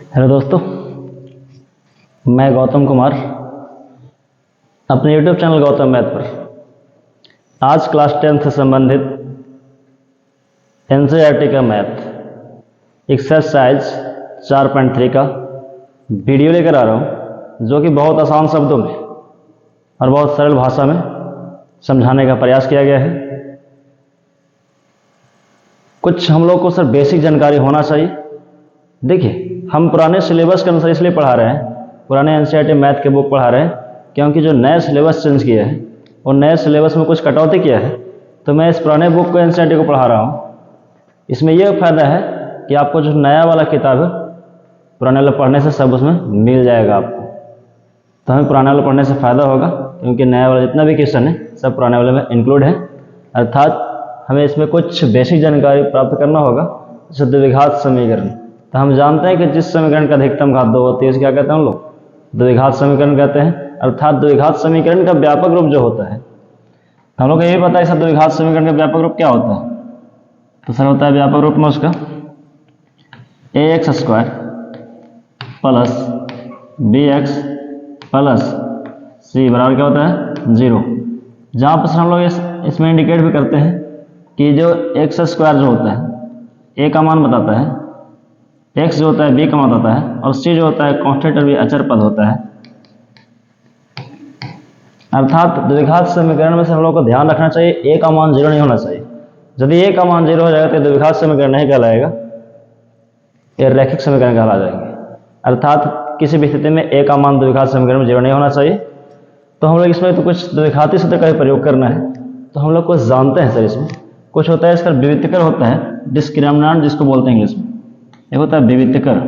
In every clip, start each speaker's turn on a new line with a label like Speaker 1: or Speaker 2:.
Speaker 1: Hello दोस्तों, मैं गौतम कुमार अपने YouTube चैनल गौतम मैथ पर आज क्लास 10 से संबंधित NCERT का मैथ एक्सरसाइज 4.3 का वीडियो लेकर आ रहा हूं, जो कि बहुत आसान शब्दों में और बहुत सरल भाषा में समझाने का प्रयास किया गया है। कुछ हम लोग को सर बेसिक जानकारी होना चाहिए। देखिए, हम पुराने सिलेबस के अनुसार इसलिए पढ़ा रहे हैं, पुराने NCERT मैथ के बुक पढ़ा रहे हैं, क्योंकि जो नया सिलेबस चेंज किया है और नए सिलेबस में कुछ कटौती किया है, तो मैं इस पुराने बुक को NCERT को पढ़ा रहा हूँ। इसमें यह फायदा है कि आपको जो नया वाला किताब है पुराने वाला पढ़ने से सब उसमें मिल जाएगा आपको, तो हमें पुराने वाला पढ़ने से फ़ायदा होगा, क्योंकि नया वाला जितना भी क्वेश्चन है सब पुराने वाले में इंक्लूड है। अर्थात हमें इसमें कुछ बेसिक जानकारी प्राप्त करना होगा। जैसे द्विघात समीकरण, तो हम जानते हैं कि जिस समीकरण का अधिकतम घात 2 होती है उसे क्या कहते हैं हम लोग? द्विघात समीकरण कहते हैं। अर्थात द्विघात समीकरण का व्यापक रूप जो होता है, हम लोग को यही पता है सर द्विघात समीकरण का व्यापक रूप क्या होता है। तो सर होता है व्यापक रूप में उसका ax² plus bx plus c बराबर क्या होता है 0। जहाँ पर सर हम लोग इसमें इंडिकेट भी करते हैं कि जो x² जो होता है a का मान बताता है, x जो होता है b का मान बताता है, और c जो होता है कांस्टेंट और अचर पद होता है। अर्थात द्विघात समीकरण में से हम लोग को ध्यान रखना चाहिए a का मान 0 नहीं होना चाहिए। यदि a का मान 0 हो जाएगा तो द्विघात समीकरण नहीं कहलाएगा, ये रैखिक समीकरण कहला जाएंगे। अर्थात किसी भी स्थिति में a का मान द्विघात समीकरण में 0 नहीं होना चाहिए। तो हम लोग इसमें तो कुछ द्विघाती सूत्र का ही प्रयोग करना है, तो हम लोग कुछ जानते हैं सर। इसमें कुछ होता है, इसका विविक्तर होता है, डिस्क्रिमिनेंट जिसको बोलते हैं इंग्लिश में, एक होता है विविक्तर।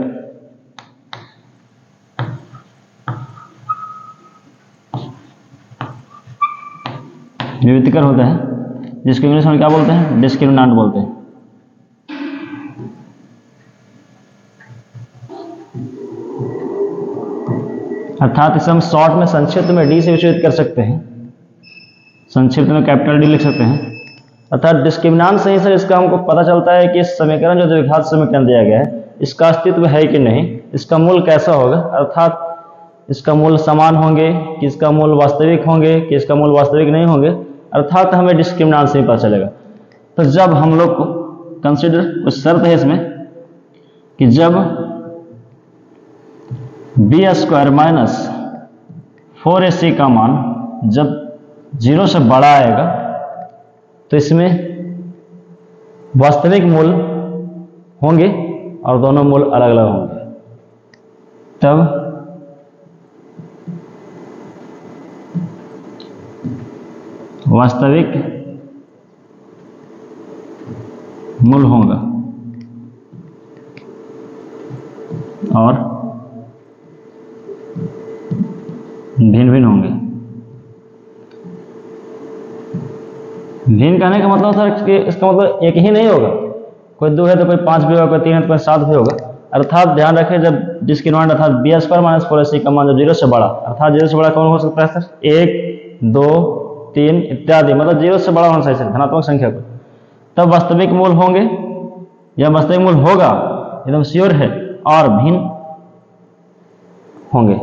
Speaker 1: विविक्तर होता है जिसको इंग्लिश में क्या बोलते हैं? डिस्क्रिमिनेंट बोलते हैं। अर्थात इसे हम शॉर्ट में संक्षिप्त में डी से विच्छेदित कर सकते हैं, संक्षिप्त में कैपिटल डी लिख सकते हैं। अर्थात डिस्क्रिमिनेंट से ही सर इसका हमको पता चलता है कि इस समीकरण जो द्विघात समीकरण दिया गया है इसका अस्तित्व है कि नहीं, इसका मूल कैसा होगा। अर्थात इसका मूल समान होंगे कि इसका मूल वास्तविक होंगे कि इसका मूल वास्तविक नहीं होंगे। अर्थात हमें डिस्क्रिमिनेंट से ही पता चलेगा। तो जब हम लोग को कंसिडर कुछ शर्त है इसमें कि जब b² माइनस 4ac का मान जब 0 से बड़ा आएगा तो इसमें वास्तविक मूल होंगे और दोनों मूल अलग अलग होंगे, तब वास्तविक मूल होगा और भिन्न भिन्न होंगे। भिन्न कहने का मतलब सर कि इसका मतलब एक ही नहीं होगा, कोई 2 है तो कोई 5 भी होगा, कोई 3 है तो कोई 7 भी होगा। अर्थात ध्यान रखें, जब डिस्क्रिमिनेंट अर्थात b² माइनस 4ac का मान जब 0 से बड़ा, अर्थात 0 से बड़ा कौन हो सकता है सर? 1, 2, 3 इत्यादि, मतलब 0 से बड़ा होना चाहिए सर धनात्मक संख्या को, तब वास्तविक मूल होंगे या वास्तविक मूल होगा एकदम श्योर है, और भिन्न होंगे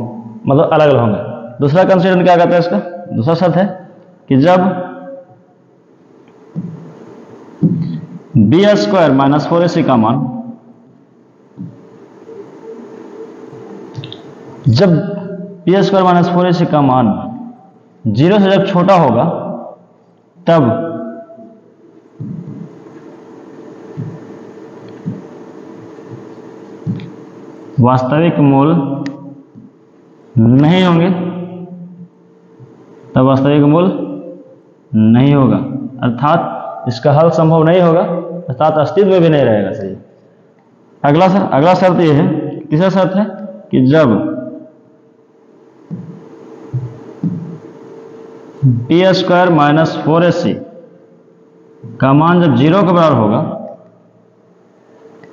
Speaker 1: मतलब अलग अलग होंगे। दूसरा कंसीडर क्या कहता है इसका? दूसरा शर्त है कि जब b² माइनस 4ac का मान जब b² माइनस 4ac का मान 0 से जब छोटा होगा तब वास्तविक मूल नहीं होंगे, तब वास्तविक मूल नहीं होगा। अर्थात इसका हल संभव नहीं होगा, अर्थात अस्तित्व में भी नहीं रहेगा। सही। अगला शर्त यह है, तीसरा शर्त है कि जब b² माइनस 4ac का मान जब 0 के बराबर होगा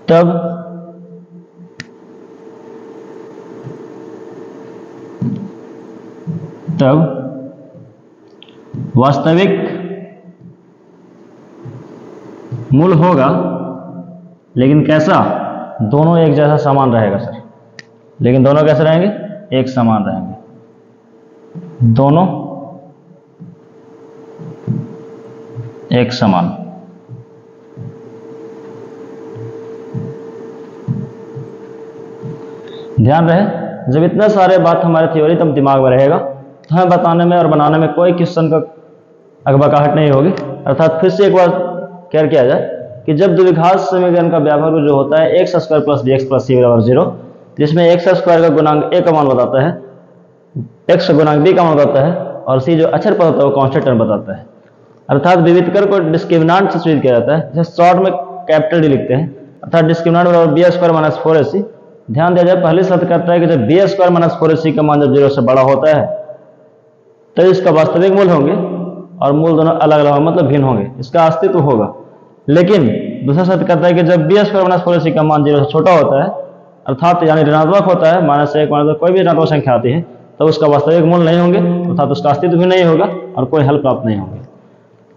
Speaker 1: तब वास्तविक मूल होगा, लेकिन कैसा? दोनों एक जैसा समान रहेगा सर। लेकिन दोनों कैसे रहेंगे, एक समान रहेंगे, दोनों एक समान। ध्यान रहे, जब इतने सारे बात हमारे थ्योरी तब दिमाग में रहेगा तो हमें बताने में और बनाने में कोई क्वेश्चन का अगबकाहट नहीं होगी। अर्थात फिर से एक बार क्लियर किया जाए कि जब द्विघात समीकरण का व्यापक रूप जो होता है x square plus b x plus c बराबर 0, जिसमें एक्स स्क्वायर का गुणांक ए का मान बताता है, एक्स गुणांक बी का मान बताता है, और सी जो अचर पद होता है वो कांस्टेंट टर्म बताता है। अर्थात विविधकर को डिस्क्रिमिनांट से सूचित किया जाता है, जैसे शॉर्ट में कैपिटल डी लिखते हैं, अर्थात डिस्क्रिमिनांट बराबर बी स्क्वायर माइनस 4ac। ध्यान दिया जाए, पहली शर्त कहता है कि जब बी स्क्वायर माइनस 4ac का मान जब 0 से बड़ा होता है तो इसका वास्तविक मूल होंगे और मूल दोनों अलग अलग होंगे, मतलब भिन्न होंगे, इसका अस्तित्व होगा। लेकिन दूसरा शर्त कहता है कि जब बी स्क्वायर माइनस 4ac का मान 0 से छोटा होता है, अर्थात यानी ऋणात्मक होता है, -1 माइनस कोई भी ऋणात्मक संख्या आती है, तो उसका वास्तविक मूल नहीं होंगे, अर्थात उसका अस्तित्व भी नहीं होगा और कोई हल प्राप्त नहीं होंगे।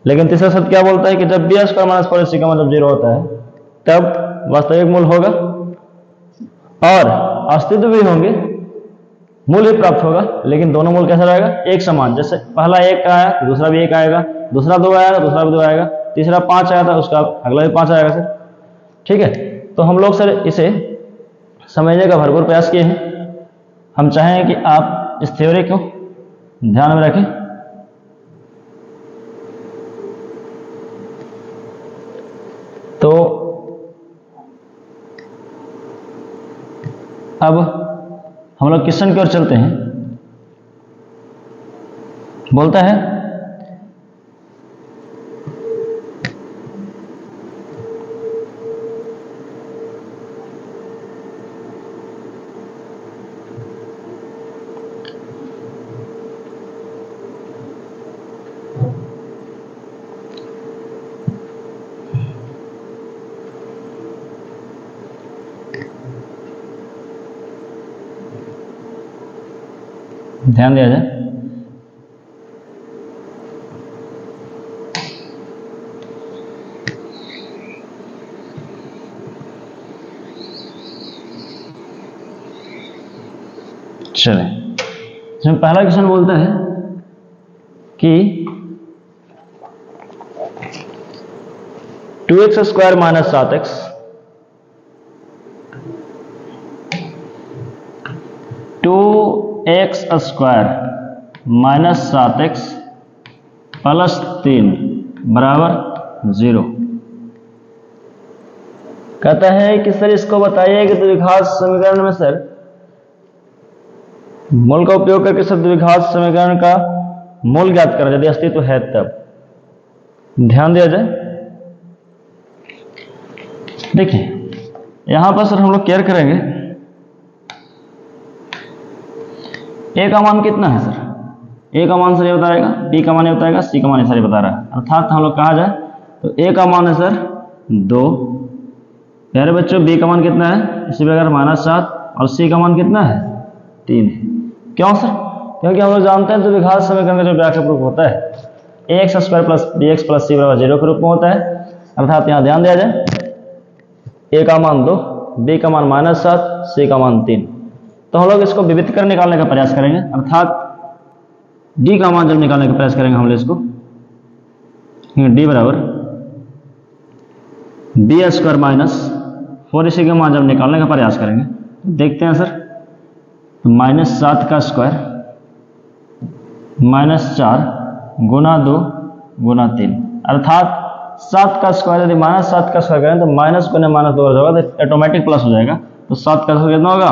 Speaker 1: लेकिन तीसरा शब्द क्या बोलता है कि जब बी स्क्वायर माइनस 4ac का मतलब 0 होता है तब वास्तविक मूल होगा और अस्तित्व भी होंगे, मूल भी प्राप्त होगा, लेकिन दोनों मूल कैसा रहेगा, एक समान। जैसे पहला 1 आया तो दूसरा भी 1 आएगा, दूसरा 2 आया तो दूसरा भी 2 आएगा, तीसरा 5 आया था उसका अगला भी 5 आएगा सर। ठीक है, तो हम लोग सर इसे समझने का भरपूर प्रयास किए हैं। हम चाहें कि आप इस थ्योरी को ध्यान में रखें। तो अब हम लोग क्वेश्चन की ओर चलते हैं। बोलता है ध्यान दिया जाए, चले इसमें पहला क्वेश्चन बोलता है कि 2x square minus 7x 2x square minus 7x plus 3 बराबर 0। कहता है कि सर इसको बताइए कि द्विघात समीकरण में सर मूल का उपयोग करके सर द्विघात समीकरण का मूल ज्ञात करें यदि अस्तित्व है तब। ध्यान दिया जाए, देखिए यहां पर सर हम लोग केयर करेंगे ए का मान कितना है सर, ए का मान सर ये बताएगा, बी का मान ये बताएगा, सी का मान ये सर बता रहा है। अर्थात हम लोग कहा जाए तो ए का मान है सर 2, प्यारे बच्चों बी का मान कितना है, इसी प्रकार -7, और सी का मान कितना है 3 है। क्यों सर, क्योंकि हम लोग जानते हैं द्विघात समीकरण का जो व्यापक रूप होता है ax square plus bx plus c बराबर 0 के रूप में होता है। अर्थात यहाँ ध्यान दिया जाए, a का मान 2, b का मान -7, c का मान 3। तो हम लोग इसको विविधकर निकालने का प्रयास करेंगे, अर्थात d का मान जब निकालने का प्रयास करेंगे हम लोग इसको d बराबर बी स्क्वायर माइनस 4ac का मान जब निकालने का प्रयास करेंगे देखते हैं सर, -7 का स्क्वायर -4 गुना 2 गुना 3, अर्थात 7 का स्क्वायर यदि -7 का स्क्वायर करें तो माइनस गुना -2 हो जाएगा तो ऑटोमेटिक प्लस हो जाएगा। तो 7 का स्क्वायर कितना होगा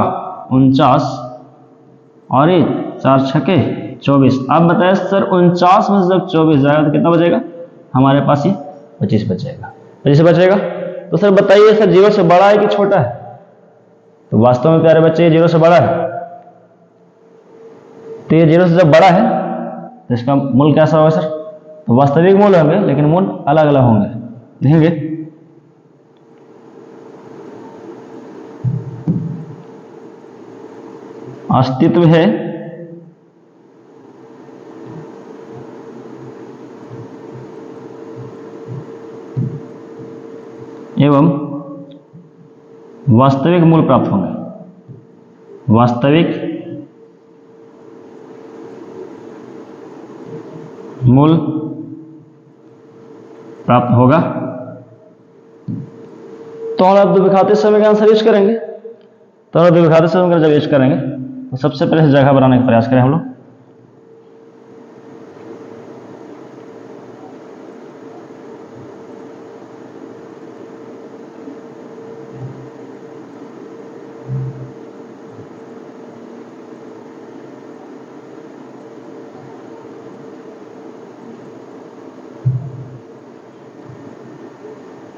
Speaker 1: 49 और ये 4 छके 24। अब बताए सर 49 में से जब 24 जाएगा तो कितना बचेगा, हमारे पास ये 25 बचेगा। 25 बचेगा तो सर बताइए सर 0 से बड़ा है कि छोटा है, तो वास्तव में प्यारे बच्चे 0 से बड़ा है, तो ये 0 से जब बड़ा है तो इसका मूल कैसा होगा सर, तो वास्तविक मूल होंगे लेकिन मूल अलग अलग होंगे। देखेंगे अस्तित्व है एवं वास्तविक मूल प्राप्त होंगे। वास्तविक मूल प्राप्त होगा। तो हम अब द्विघाती समीकरण आंसर यूज करेंगे। तो हम द्विघाती समीकरण जब यूज करेंगे तो सबसे पहले जगह बनाने का प्रयास करें हम लोग।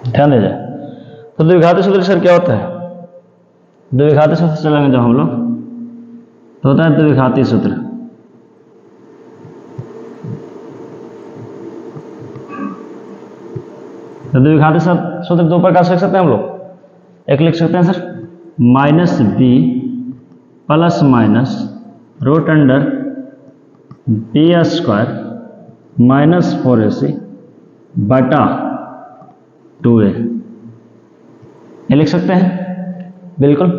Speaker 1: ध्यान दीजिए। तो द्विघाती सूत्र सर क्या होता है? द्विघाती सूत्र चलेंगे जब हम लोग तो होता है द्विघाती सूत्र। तो द्विघाती सूत्र दो प्रकार से लिख सकते हैं हम लोग। एक लिख सकते हैं sir minus B plus minus root under B square minus 4ac बटा 2a, ये लिख सकते हैं बिल्कुल।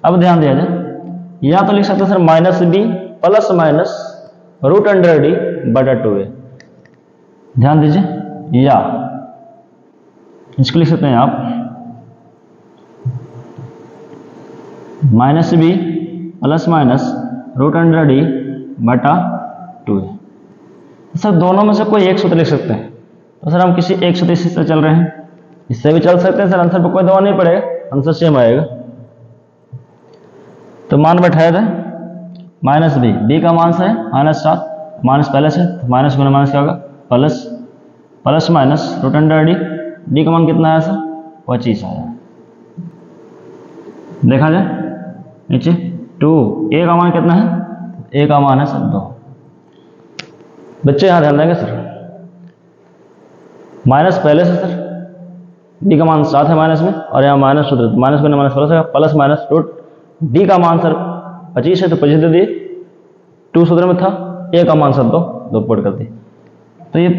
Speaker 1: अब ध्यान दिया जाए, या तो लिख सकते हैं sir minus B plus minus root under D बटा 2a। ध्यान दीजिए, या इसको लिख सकते हैं आप minus B plus minus root under D बटा 2a। सर दोनों में से कोई एक सूत्र लिख सकते हैं। तो सर हम किसी एक सूत्र से चल रहे हैं, इससे भी चल सकते हैं सर, आंसर पर कोई दवा नहीं पड़ेगा, आंसर सेम आएगा। तो मान बैठाया था माइनस बी का मान है -7, माइनस पहले से तो माइनस गुना माइनस क्या होगा plus, plus minus root under D का मान कितना आया सर 25 आया। देखा जाए नीचे 2, ए का मान कितना है, ए का मान है सर 2। बच्चे यहाँ ध्यान देंगे सर, माइनस पहले से सर डी का मान 7 है माइनस में, और यहाँ माइनस सूत्र माइनस गुना माइनस प्लस है, प्लस माइनस रूट डी का मान सर 25 है तो 25 दे दिए, 2 सूत्र में था, ए का मान सर 2 पुट कर दिए। तो ये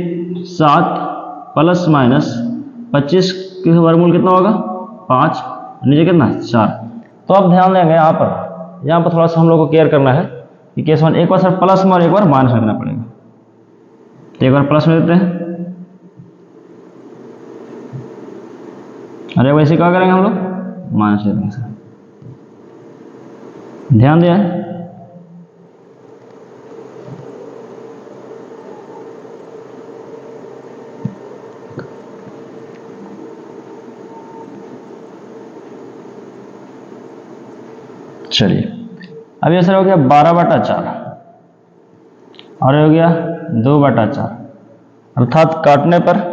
Speaker 1: 7 प्लस माइनस 25 के वर्गमूल कितना होगा 5, नीचे कितना 4। तो अब ध्यान देंगे यहाँ पर थोड़ा सा हम लोग को केयर करना है कि केस वन एक बार सर प्लस में और एक बार माइनस में देना पड़ेगा। तो एक बार प्लस में देते हैं अरे वैसे क्या करेंगे हम लोग माइनस दे देंगे सर। ध्यान दिया, चलिए अब ये सर हो गया 12/4 और हो गया 2/4, अर्थात काटने पर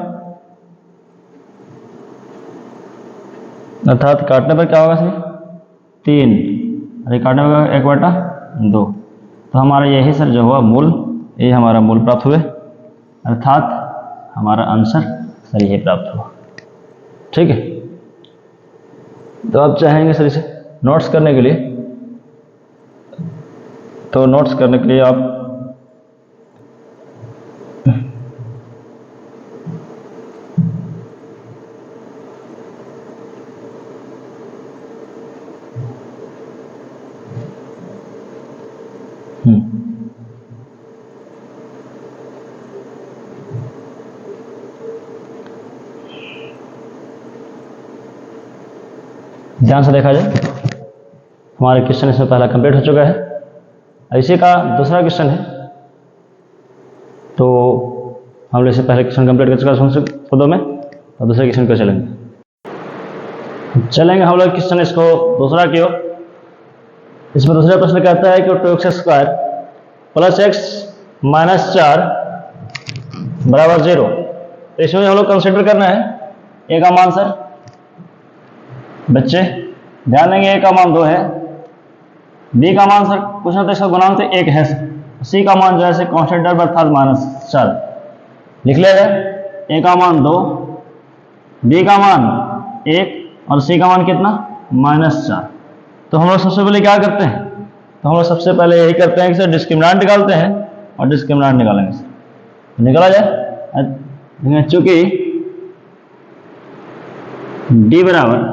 Speaker 1: क्या होगा सर 3, अरे काटने पर 1/2। तो हमारा यही सर जो हुआ मूल, ये हमारा मूल प्राप्त हुए, अर्थात हमारा आंसर सर यही प्राप्त हुआ। ठीक है, तो आप चाहेंगे सर इसे नोट्स करने के लिए, तो नोट्स करने के लिए आप ध्यान से देखा जाए, हमारे क्वेश्चन इसमें पहला कंप्लीट हो चुका है। इसी का दूसरा क्वेश्चन है, तो हम लोग इससे पहले क्वेश्चन कंप्लीट कर चुका है पदों में, और दूसरे क्वेश्चन को चलेंगे हम लोग क्वेश्चन इसको दूसरा की ओर। इसमें दूसरा प्रश्न कहता है कि 2x² प्लस x माइनस 4 बराबर 0। तो इसमें हम लोग कंसिडर करना है ए का मान सर, बच्चे ध्यान देंगे ए का मान 2 है, बी का मान सर कुछ ना तो इसका गुणांक तो 1 है, सी का मान जो है कांस्टेंट टर्म अर्थात -4 लिख लिया जाए। ए का मान 2, बी का मान 1 और सी का मान कितना -4। तो हम लोग सबसे पहले क्या करते हैं, तो हम लोग सबसे पहले यही करते हैं कि सर डिस्क्रिमिनेंट निकालते हैं, और डिस्क्रिमिनेंट निकालेंगे सर, तो निकाला जाए। चूंकि डी बराबर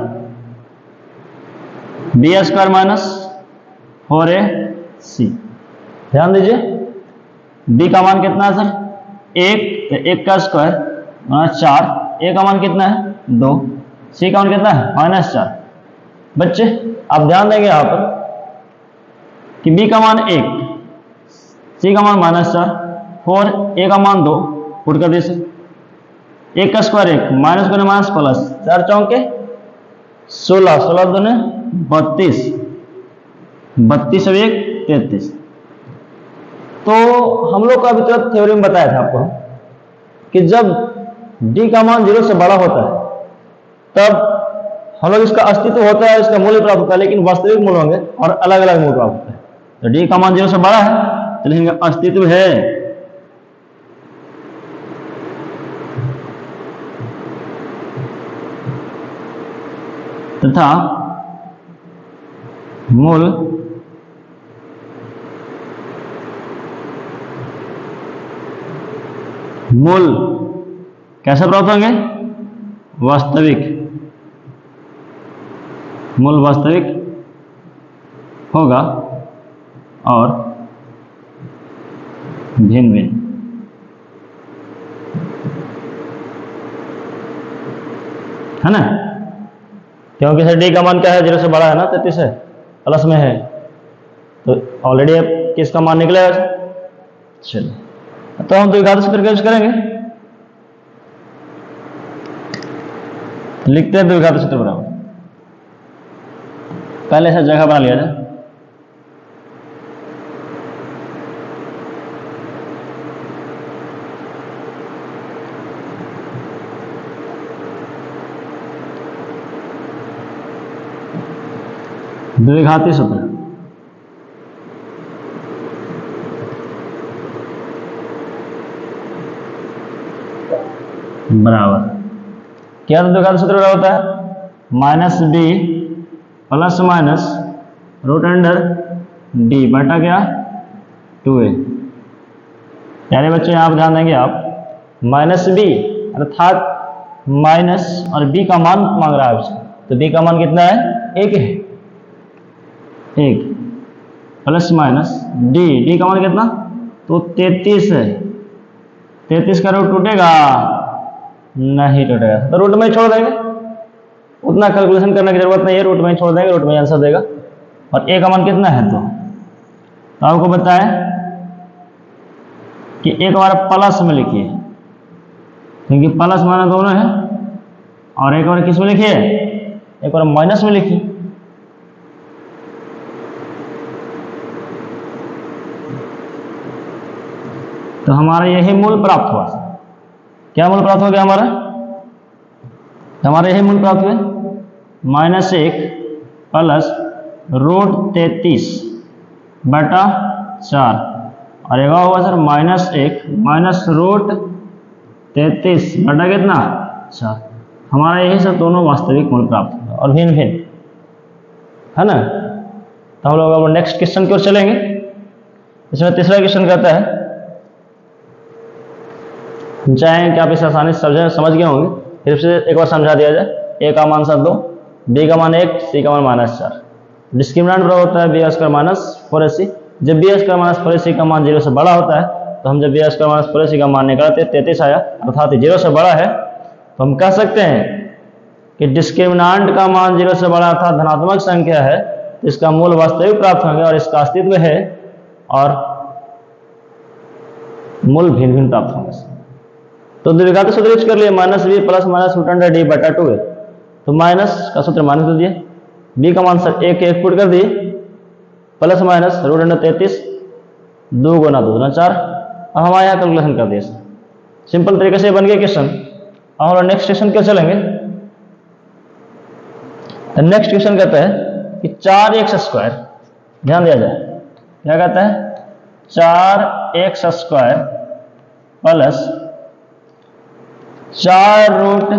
Speaker 1: बी स्क्वायर माइनस 4ac। ध्यान दीजिए b का मान कितना है सर, 1, 1 का स्क्वायर 4, a का मान कितना है 2, c का मान कितना है -4। बच्चे आप ध्यान देंगे यहाँ पर कि b का मान 1, c का मान -4, 4, a का मान 2, पुट कर दीजिए। 1 का स्क्वायर 1, माइनस को माइनस प्लस, 4 चौके 16, 16 दूने 32, 32 और 1 33। तो हम लोग का अभी तक थ्योरी में बताया था आपको कि जब d का मान 0 से बड़ा होता है तब हम लोग इसका अस्तित्व होता है, इसका मूल्य प्राप्त होता है, लेकिन वास्तविक मूल्य होंगे और अलग अलग मूल्य प्राप्त होता है। तो d का मान 0 से बड़ा है तो लिखेंगे अस्तित्व है तथा मूल कैसे प्राप्त होंगे, वास्तविक, मूल वास्तविक होगा और भिन्न भिन्न। है ना, क्योंकि सर डी का मान क्या है, 0 से बड़ा है ना, 33 है, प्लस में है, तो ऑलरेडी अब किसका मान निकलेगा। चलिए तो हम द्विघात सूत्र यूज करेंगे, लिखते हैं द्विघात सूत्र बराबर, पहले से जगह बना लिया जाए। द्विघाती सूत्र बराबर क्या, तो द्विघात सूत्र क्या होता है, -b plus minus root under d बटा क्या 2a। यानी बच्चों यहाँ पर ध्यान देंगे आप, -b अर्थात माइनस और b का मान मांग रहा है आपसे, तो b का मान कितना है, 1 है, 1 प्लस माइनस d का मान कितना, तो 33 है, 33 का रूट टूटेगा, नहीं टूटेगा, तो रूट में छोड़ देंगे, उतना कैलकुलेशन करने की जरूरत नहीं है, रूट में छोड़ देंगे, रूट में आंसर देगा। और a का मान कितना है, तो आपको बताएं कि एक बार प्लस में लिखिए, क्योंकि प्लस माइनस दोनों है, और एक बार किस में लिखिए, एक बार माइनस में लिखिए। तो हमारा यही मूल प्राप्त हुआ। क्या मूल प्राप्त हो गया हमारा यही मूल प्राप्त हुए, -1 प्लस रूट 33 बटा 4, और एक होगा सर -1 माइनस रूट 33 बटा कितना 4। हमारा यही सब दोनों वास्तविक मूल प्राप्त हुआ और भिन्न भिन्न, है ना। तो हम लोग अब नेक्स्ट क्वेश्चन की ओर चलेंगे। इसमें तीसरा क्वेश्चन कहता है, हम चाहें कि आप इसे आसानी से समझ गए होंगे, फिर से एक बार समझा दिया जाए। a का मान सर 2, b का मान 1, c का मान -4। डिस्क्रिमिनेंट बराबर होता है b² - 4ac। जब b² - 4ac का मान 0 से बड़ा होता है, तो हम जब b² - 4ac का मान निकालते 33 आया, अर्थात 0 से बड़ा है, तो हम कह सकते हैं कि डिस्क्रिमिनेंट का मान 0 से बड़ा अर्थात धनात्मक संख्या है, तो इसका मूल वास्तविक प्राप्त होंगे और इसका अस्तित्व है, और मूल भिन्न भिन्न प्राप्त होंगे। तो द्विघात सूत्र यूज कर लिए, -b plus minus root under d बटा 2a। तो माइनस का सूत्र माइनस कर दिए, b का मान सर 1 पुट कर दिए, प्लस माइनस रूट अंडर 33, 2 गुना 2 गुना 4। अब हमारे यहाँ कैलकुलेशन कर दिए, सिंपल तरीके से बन गया क्वेश्चन। अब हम नेक्स्ट क्वेश्चन क्या चलेंगे। नेक्स्ट क्वेश्चन कहता है कि 4x², ध्यान दिया जाए, क्या कहता है, 4x² plus 4 root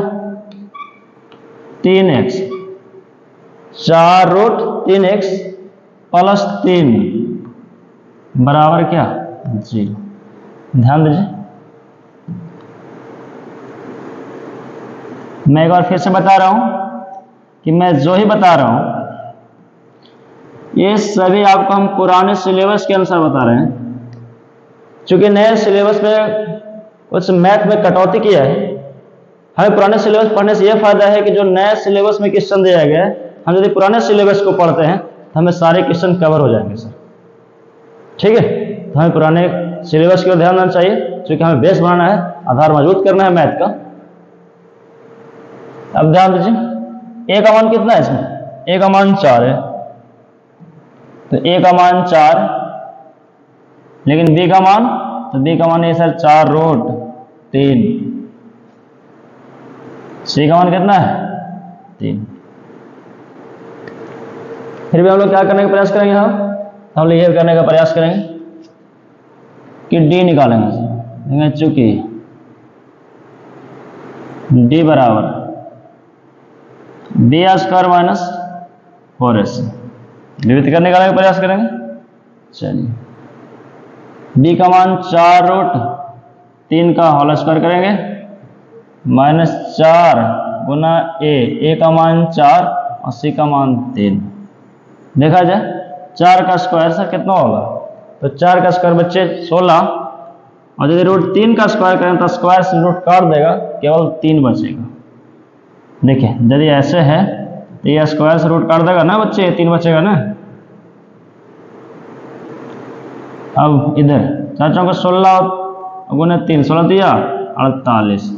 Speaker 1: 3x, 4 root 3x plus 3 बराबर क्या 0। ध्यान दीजिए, मैं एक बार फिर से बता रहा हूं कि मैं जो ही बता रहा हूं ये सभी आपको हम पुराने सिलेबस के अनुसार बता रहे हैं। चूंकि नए सिलेबस में उस मैथ में कटौती किया है, हमें पुराने सिलेबस पढ़ने से यह फायदा है कि जो नए सिलेबस में क्वेश्चन दिया गया है, हम यदि पुराने सिलेबस को पढ़ते हैं तो हमें सारे क्वेश्चन कवर हो जाएंगे सर। ठीक है, तो हमें पुराने सिलेबस की ओर ध्यान देना चाहिए, क्योंकि हमें बेस बनाना है, आधार मजबूत करना है मैथ का। अब ध्यान दीजिए, ए का मान कितना है इसमें? ए का मान 4 है, तो ए का मान 4, लेकिन बी का मान, तो बी का मान है सर 4 रूट 3। सी का मान कितना है? 3। फिर भी हम लोग क्या करने का प्रयास करेंगे? हम लोग ये करने का प्रयास करेंगे कि डी निकालेंगे, चूंकि डी बराबर बी स्क्वायर माइनस 4ac, विविध करने का प्रयास करेंगे। चलिए, बी का मान 4 रूट 3 का होल स्क्वायर करेंगे, माइनस 4 गुना ए का मान 4 और सी का मान 3। देखा जाए 4 का स्क्वायर सर कितना होगा? तो 4 का स्क्वायर बच्चे 16, और यदि रूट 3 का स्क्वायर करें तो स्क्वायर से रूट काट देगा, केवल 3 बचेगा। देखिए, यदि ऐसे है तो ये स्क्वायर से रूट काट देगा ना बच्चे, 3 बचेगा ना। अब इधर 4 चौके 16 गुना 3, 16 दिया 48,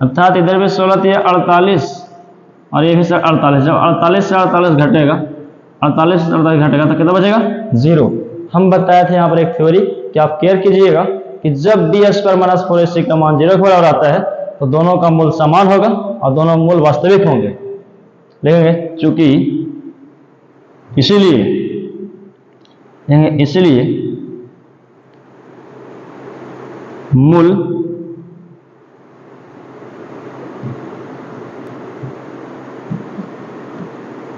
Speaker 1: अर्थात इधर भी 16 दिया 48, और ये भी सर 48। जब 48 से 48 घटेगा, 48 से 48 घटेगा तो कितना बचेगा? 0। हम बताए थे यहाँ पर एक थ्योरी कि आप केयर कीजिएगा कि जब बी स्क्वायर माइनस 4ac का मान 0 के बराबर आता है तो दोनों का मूल समान होगा और दोनों मूल वास्तविक होंगे। लेंगे चूंकि इसीलिए मूल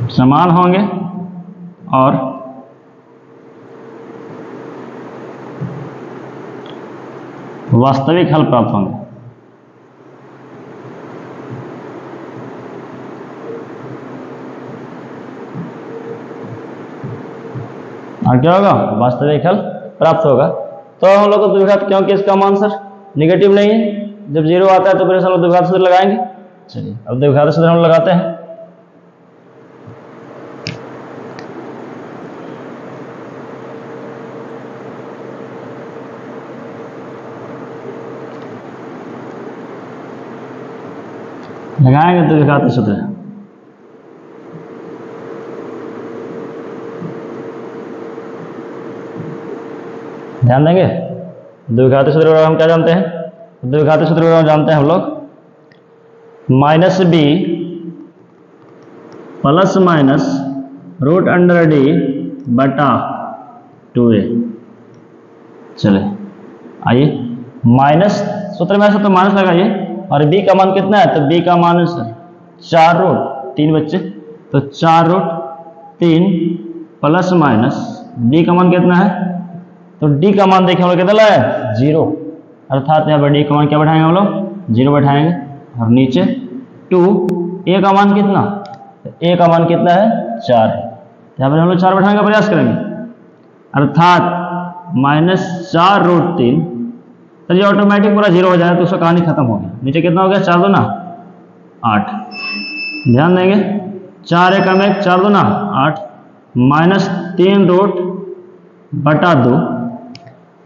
Speaker 1: समान होंगे और वास्तविक हल प्राप्त होंगे। और क्या होगा? वास्तविक हल प्राप्त होगा। तो हम लोग को द्विघात, क्योंकि इसका मान सर निगेटिव नहीं है, जब 0 आता है तो फिर हम लोग द्विघात सूत्र लगाएंगे। चलिए, अब द्विघात सूत्र हम लगाते हैं। लगाएंगे द्विघात सूत्र। ध्यान देंगे, द्विघात सूत्र हम क्या जानते हैं? द्विघात सूत्र जानते हैं हम लोग, minus B plus minus root under D बटा 2a। चले आइए, माइनस सूत्र में ऐसा तो माइनस लगाइए, और b का मान कितना है? तो b का मान 4 रूट 3 बच्चे, तो 4 रूट 3 प्लस माइनस d का मान कितना है? तो d का मान देखिए हम लोग कितना लाए? 0, अर्थात यहाँ पर d का मान क्या बैठाएंगे हम लोग? 0 बैठाएंगे। और नीचे 2, a का मान कितना? तो a का मान कितना है? 4 है, यहाँ पर हम लोग 4 बैठाने का प्रयास करेंगे, अर्थात माइनस 4 रूट 3। तो ये ऑटोमेटिक पूरा 0 हो जाएगा, तो उसका कहानी खत्म हो गया। नीचे कितना हो गया? 4 2 8। ध्यान देंगे, 4 1 1 4 2 8, माइनस 3 रूट बटा 2।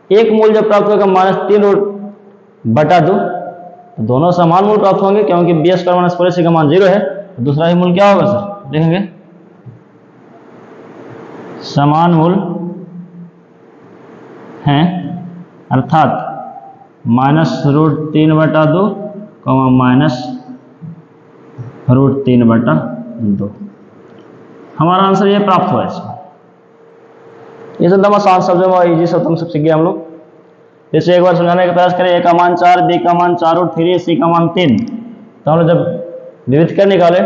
Speaker 1: एक मूल जब प्राप्त होगा माइनस 3 रूट बटा 2, तो दोनों समान मूल प्राप्त होंगे, क्योंकि बी स्क्वायर माइनस 4ac का मान 0 है। तो दूसरा ही मूल क्या होगा सर? देखेंगे, समान मूल हैं, अर्थात माइनस रूट 3 बटा 2 माइनस रूट 3 बटा 2। हमारा आंसर ये प्राप्त हुआ इसमें। ये सब एकदम आसान शब्दों में इजी शब्द हम सब सीख गए हम लोग। जैसे एक बार समझाने का प्रयास करें, ए का मान 4, बी का मान 4 रूट 3, सी का मान 3। तो हम लोग जब विविध कर निकाले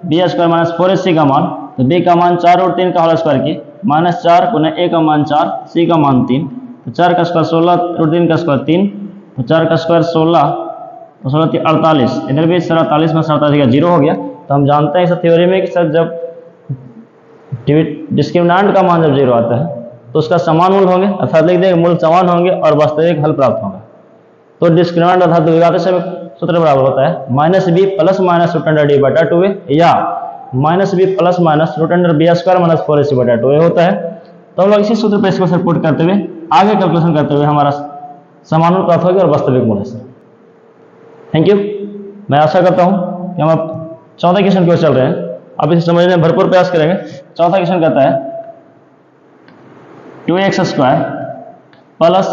Speaker 1: बी स्क्वायर माइनस 4ac का मान, तो बी का मान 4 रूट 3 का होल स्क्वायर की माइनस 4 गुना ए का मान 4, सी का मान 3, तो 4 का स्क्वायर 16 रूट 3 का स्क्वायर 3, तो 4 का स्क्वायर 16 तो 16 48। इधर भी सर 48 में 47 का 0 हो गया। तो हम जानते हैं इस थ्योरी में कि सर जब डिस्क्रिमिनांट का मान जब 0 आता है तो उसका समान मूल होंगे, अर्थात लिख देंगे मूल समान होंगे और वास्तविक हल प्राप्त होगा। तो डिस्क्रिमिनांट अर्थात द्विघात सूत्र बराबर होता है minus B plus minus root under D बटा 2a या minus B plus minus root under B square minus 4ac बटा 2a होता है। तो हम लोग इसी सूत्र पर इसको सपोर्ट करते हुए आगे कैलकुलेशन करते हुए हमारा समान मूल प्राप्त होगा और वास्तविक मूल है। Thank you. मैं आशा करता हूँ कि हम अब चौथे क्वेश्चन की ओर चल रहे हैं। अब इसे समझने में भरपूर प्रयास करेंगे। चौथा क्वेश्चन कहता है 2x square plus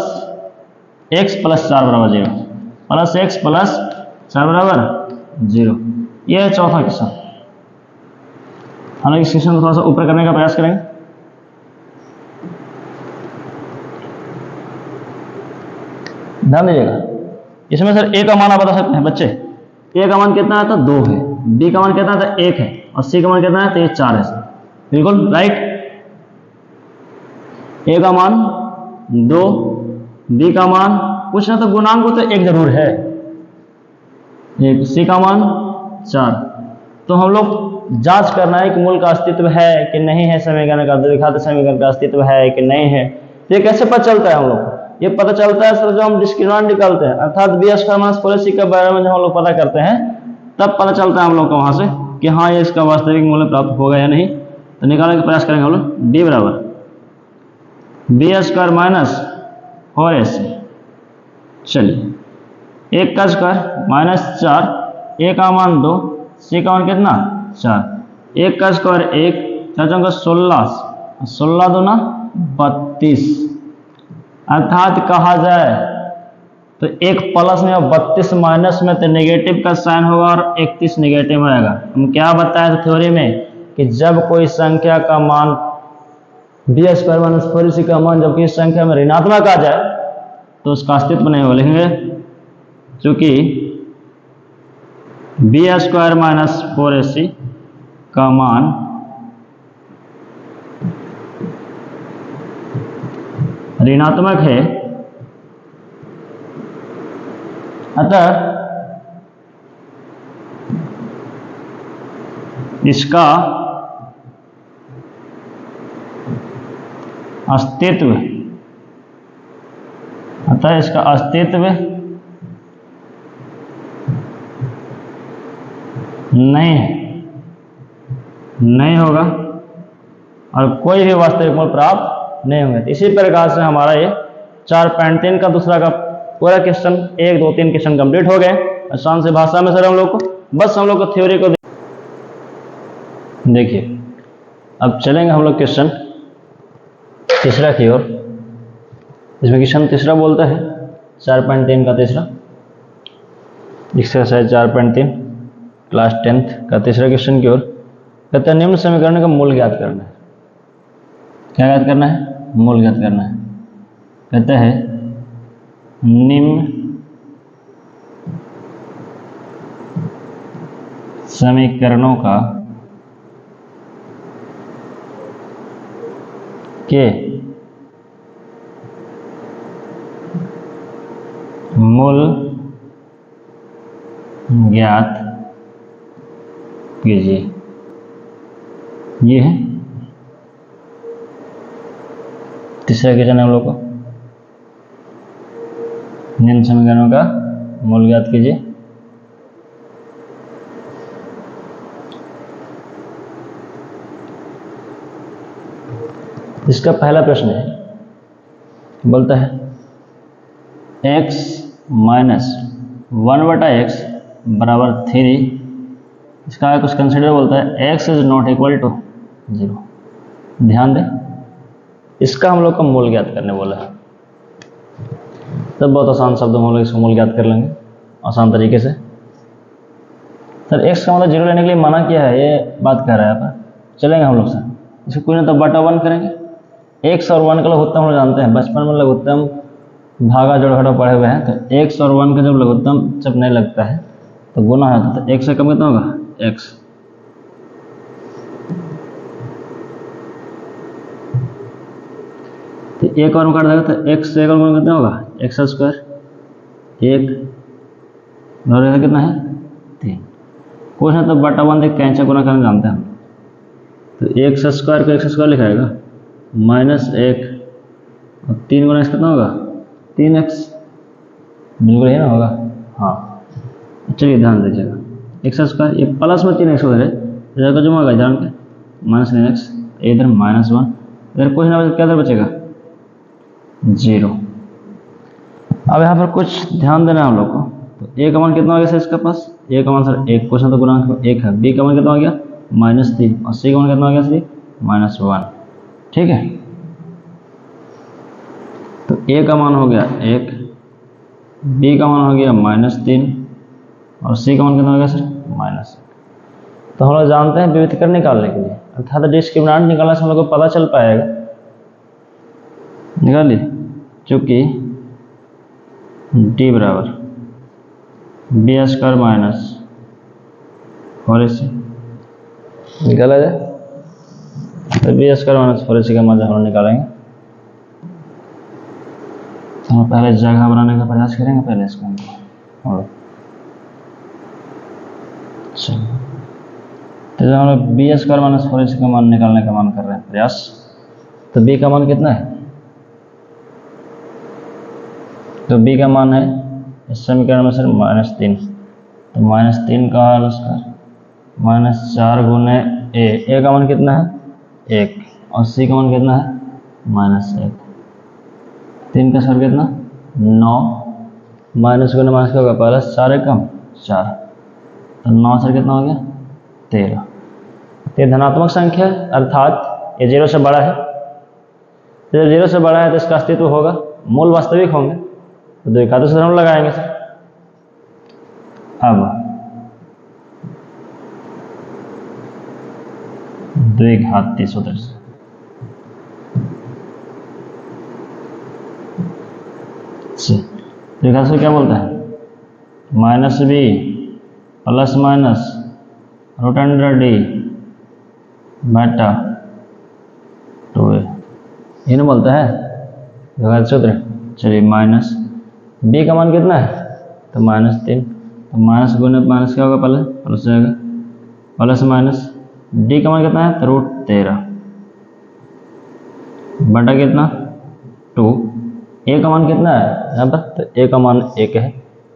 Speaker 1: x plus 4 बराबर 0 प्लस x प्लस 4 बराबर 0। यह है चौथा क्वेश्चन। हम लोग इस क्वेश्चन को थोड़ा सा ऊपर करने का प्रयास करेंगे। ध्यान दीजिएगा, इसमें सर a का मान आप बता सकते हैं बच्चे। a का मान कितना है तो 2 है, b का मान कितना है तो 1 है और c का मान कितना है तो ये 4 है सर। बिल्कुल राइट। a का मान 2, b का मान कुछ ना तो गुणांक तो 1 जरूर है, c का मान 4। तो हम लोग जांच करना है कि मूल का अस्तित्व है कि नहीं है, समीकरण का द्विघात समीकरण का अस्तित्व है कि नहीं है। तो ये कैसे पता चलता है हम लोग? ये पता चलता है सर जो हम डिस्क्रिमिनेंट निकालते हैं अर्थात बी स्क्वायर माइनस 4ac के बारे में जब हम लोग पता करते हैं तब पता चलता है हम लोग को वहां से कि हाँ ये इसका वास्तविक मूल्य प्राप्त होगा या नहीं। तो निकालने का प्रयास करेंगे हम लोग। d बराबर बी स्क्वायर माइनस 4ac, चलिए 1 का स्क्वायर माइनस 4, a का मान 2, c का मान कितना 4। 1 का स्क्वायर 1, 4 का 16, 16 दूना 32। अर्थात कहा जाए तो 1 प्लस में और 32 माइनस में तो नेगेटिव का साइन होगा और 31 नेगेटिव आएगा। हम क्या बताए थे थ्योरी में कि जब कोई संख्या का मान बी स्क्वायर माइनस 4ac का मान जबकि इस संख्या में ऋणात्मक आ जाए तो उसका अस्तित्व नहीं हो। लिखेंगे चूंकि बी स्क्वायर माइनस 4ac का मान ऋणात्मक है अतः इसका अस्तित्व नहीं होगा और कोई भी वास्तविक मूल्य प्राप्त नहीं होंगे। इसी प्रकार से हमारा ये 4.3 का दूसरा का पूरा क्वेश्चन 1, 2, 3 क्वेश्चन कंप्लीट हो गए आसान से भाषा में। सर हम लोग को बस हम लोग को थ्योरी को देखिए। अब चलेंगे हम लोग क्वेश्चन तीसरा की ओर। इसमें क्वेश्चन तीसरा बोलता है 4.3 का तीसरा एक्सरसाइज 4.3 क्लास 10th का तीसरा क्वेश्चन की ओर। कहते हैं निम्न समीकरण का मूल ज्ञात करना है। क्या ज्ञात करना है? मूल ज्ञात करना है। कहते हैं निम्न समीकरणों का के मूल ज्ञात कीजिए। ये है तीसरा क्वेश्चन है हम लोग को। निम्न समीकरणों का मूल ज्ञात कीजिए। इसका पहला प्रश्न है, बोलता है x माइनस 1/x बराबर 3। इसका कुछ कंसिडर बोलता है x is not equal to 0। ध्यान दें, इसका हम लोग का मूल ज्ञात करने बोला है। तब बहुत आसान शब्द हम लोग इसको मूल ज्ञात कर लेंगे आसान तरीके से। सर x का मतलब 0 लेने के लिए मना किया है, ये बात कह रहा है पर चलेंगे हम लोग सर। इसको कोई ना तो बटा 1 करेंगे। x और 1 का लघुत्तम हम जानते हैं, बचपन में लघुत्तम भागा जोड़ घटा पढ़े हुए हैं। तो x और 1 का जब लघुत्तम जब नहीं लगता है तो गुना होता है। तो x से कम कितना होगा? x। तो एक और काट देगा तो x से एक और गुना कितना होगा? x स्क्वायर 1 और कितना है 3। कुछ ना तो बटा 1 देख कैंचा गुना करना जानते हैं हम। तो एक्स स्क्वायर को एक्स स्क्वायर लिखाएगा माइनस एक और 3 गुना एक्स कितना होगा 3x, बिल्कुल है ना होगा। हाँ चलिए ध्यान दीजिएगा एक्स स्क्वायर ये प्लस में 3x उधर है इधर जो होगा ध्यान के माइनस 3x इधर -1 इधर कुछ ना बचे क्या इधर बचेगा 0। अब यहाँ पर कुछ ध्यान देना है हम लोग को। तो a का मान कितना हो गया सर इसका पास a का मान सर 1 क्वेश्चन तो गुणांक 1 है, b का मान कितना हो गया -3 और c का मान कितना हो गया सर -1। ठीक है तो a का मान हो गया 1, b का मान हो गया -3 और c का मान कितना हो गया सर -1। तो हम लोग जानते हैं विविधीकरण निकालने के लिए अर्थात डिस्क्रिमिनेंट निकालने से हम लोग को पता चल पाएगा निकालिए चूँकि d बराबर b स्क्वायर माइनस 4ac निकाला जाए तो b स्क्वायर माइनस 4ac का मान हम लोग निकालेंगे। तो हम पहले जगह बनाने का प्रयास करेंगे पहले इसको हम लोग चलिए तो जब हम लोग बी स्क्वायर माइनस 4ac का मान निकालने का मान कर रहे हैं प्रयास तो b का मान कितना है तो b का मान है इस समीकरण में सर -3 तो -3 का होल स्क्वायर -4 गुने a का मान कितना है 1 और c का मान कितना है -1 3 का स्क्वायर कितना 9 माइनस गुने माइनस क्या होगा पहले 4 एकम 4 तो 9 सर कितना हो गया 13। तो ये धनात्मक संख्या है अर्थात ये 0 से बड़ा है तो जब 0 से बड़ा है तो इसका अस्तित्व होगा मूल वास्तविक होंगे तो द्विघात सूत्र हम लगाएंगे सर। अब द्विघाती सूत्र से द्विघात सूत्र क्या बोलता है -b प्लस माइनस √d बटा 2a ये ना बोलता है द्विघात सूत्र। चलिए माइनस b का मान कितना है तो -3 तो माइनस गुने माइनस क्या होगा पहले प्लस जाएगा प्लस माइनस d का मान कितना है तो √13 बटा कितना 2 a का मान कितना है यहाँ पर तो a का मान 1 है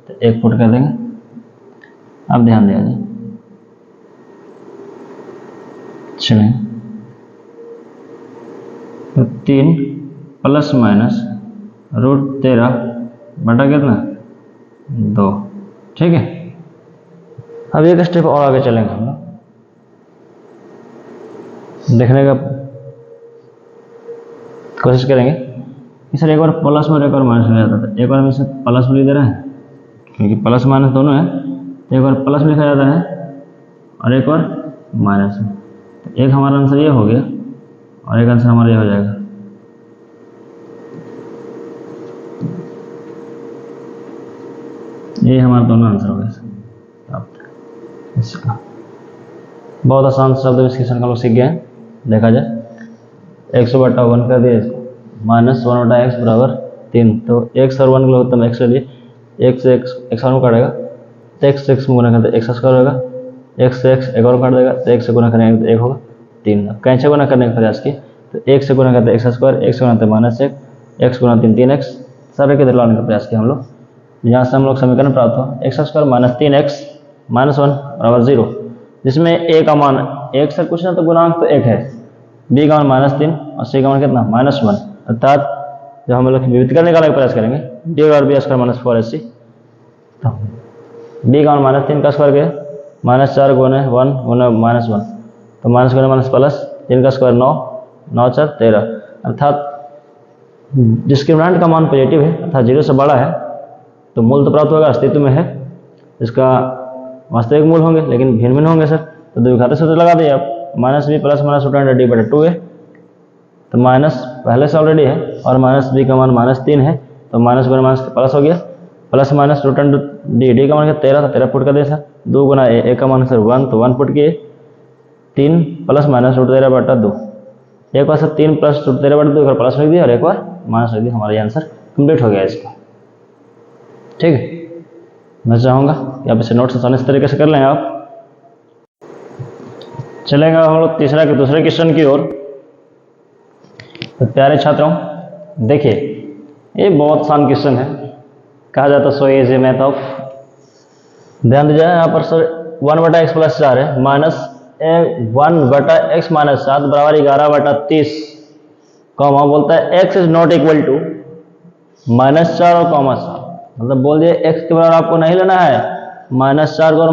Speaker 1: तो 1 पुट कर देंगे। अब ध्यान दिया जाए चलें तो 3 प्लस माइनस √13 बटा कितना 2। ठीक है अब एक स्टेप और आगे चलेंगे हम लोग देखने का कोशिश करेंगे कि सर एक बार प्लस में और एक बार माइनस में जाता था एक बार हम इसे प्लस में लिख दे रहे हैं क्योंकि प्लस माइनस दोनों है तो एक बार प्लस में लिखा जाता है और एक बार माइनस में। तो एक हमारा आंसर ये हो गया और एक आंसर हमारा ये हो जाएगा। ये हमारा दोनों आंसर हो गया इसका। बहुत आसान शब्द विश्लेषण का लोग सीख गए हैं। देखा जाए 100/1 कर दिया इसको -1/x बराबर 3 तो x और 1 के लिए उत्तम x ले लिए x से x और काटेगा तो x से x में गुना करते x स्क्वायर होगा x से x एक और काट देगा तो x से गुना करेंगे तो 1 होगा 3। अब कैसे गुना करने का प्रयास किए तो 1 से गुना करते x स्क्वायर x गुना करते -1 x गुना 3 3x सारे के इधर लाने का प्रयास किया हम लोग। यहाँ से हम लोग समीकरण प्राप्त हो x स्क्वायर -3x -1 बराबर 0 जिसमें a का मान 1 से कुछ ना तो गुणांक तो 1 है b का मान -3 और c का मान कितना -1 अर्थात जब हम लोग विविधीकरण निकालने का प्रयास करेंगे d और b स्क्वायर -4ac तो b का मान -3 का स्क्वायर गया -4 गुने 1 गुने -1 तो माइनस गुने माइनस प्लस 3 का स्क्वायर 9 9 4 13 अर्थात डिस्क्रिमिनेंट का मान पॉजिटिव है अर्थात 0 से बड़ा है तो मूल तो प्राप्त होगा अस्तित्व में है इसका वास्तविक मूल होंगे लेकिन भिन्न भिन्न होंगे सर। तो द्विघाती सूत्र लगा दिए आप -b प्लस माइनस √d बटा 2 है तो माइनस पहले से ऑलरेडी है और -b का मान -3 है तो माइनस गुना माइनस प्लस हो गया प्लस माइनस √d का मान 13 था 13 पुट कर दिया सर 2 गुना a का मान सर 1 तो 1 पुट किए 3 प्लस माइनस √13 बटा 2 एक बार सर 3 प्लस √13 बटा 2 एक बार प्लस लिख दिया और एक बार माइनस लिख दिया हमारा आंसर कंप्लीट हो गया इसका। ठीक है मैं चाहूँगा कि आप इसे नोट्स आसानी इस तरीके से कर लें आप। चलेगा हम लोग तीसरा के दूसरे क्वेश्चन की ओर। तो प्यारे छात्रों देखिए, ये बहुत आसान क्वेश्चन है, कहा जाता है सो इजी मैथ ऑफ। ध्यान दीजिए यहाँ पर सर 1/x+4 है माइनस 1/x-7 बराबर 11/30, कॉमा बोलता है x is not equal to -4 और -7, मतलब बोल दिए x के बराबर आपको नहीं लेना है, -4 को और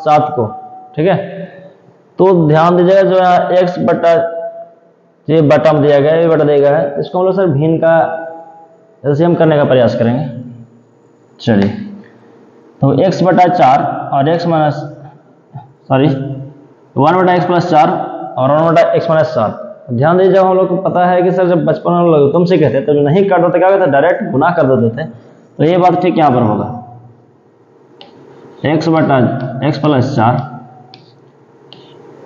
Speaker 1: 7 को, ठीक है। तो ध्यान दीजिएगा जो यहाँ x बटा ये बटा दिया गया है, ये बटा दिया गया है, इसको हम लोग सर भिन्न का एलसीएम करने का प्रयास करेंगे। चलिए, तो x/4 और 1/x+4 और 1/x-7। ध्यान दीजिए, जब हम लोग को पता है कि सर जब बचपन में लोग तुमसे कहते तो नहीं करते थे, क्या कहते डायरेक्ट गुना कर देते थे, तो ये बात ठीक यहाँ पर होगा, x/x+4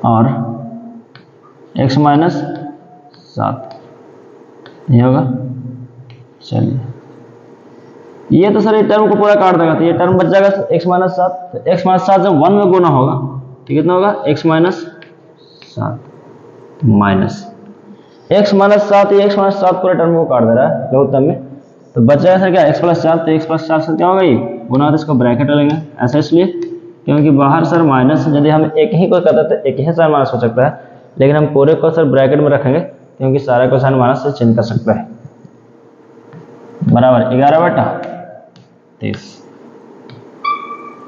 Speaker 1: और x-7 ये होगा। चलिए, ये तो सर ये टर्म को पूरा काट देगा, तो ये टर्म बच जाएगा x-7, तो x-7 जब 1 में गुना होगा तो कितना होगा x-7 माइनस x-7, ये x-7 पूरे टर्म को काट दे रहा है लघुत्तम में, तो बच जाएगा सर क्या x+4, तो x+4 से क्या होगा ये गुना, तो इसको ब्रैकेट लेंगे ऐसा, इसलिए क्योंकि बाहर सर माइनस, यदि हम एक ही को करते तो एक ही साइन माइनस हो सकता है, लेकिन हम पूरे को सर ब्रैकेट में रखेंगे क्योंकि सारे को साइन माइनस से चेंज कर सकता है, बराबर 11/30।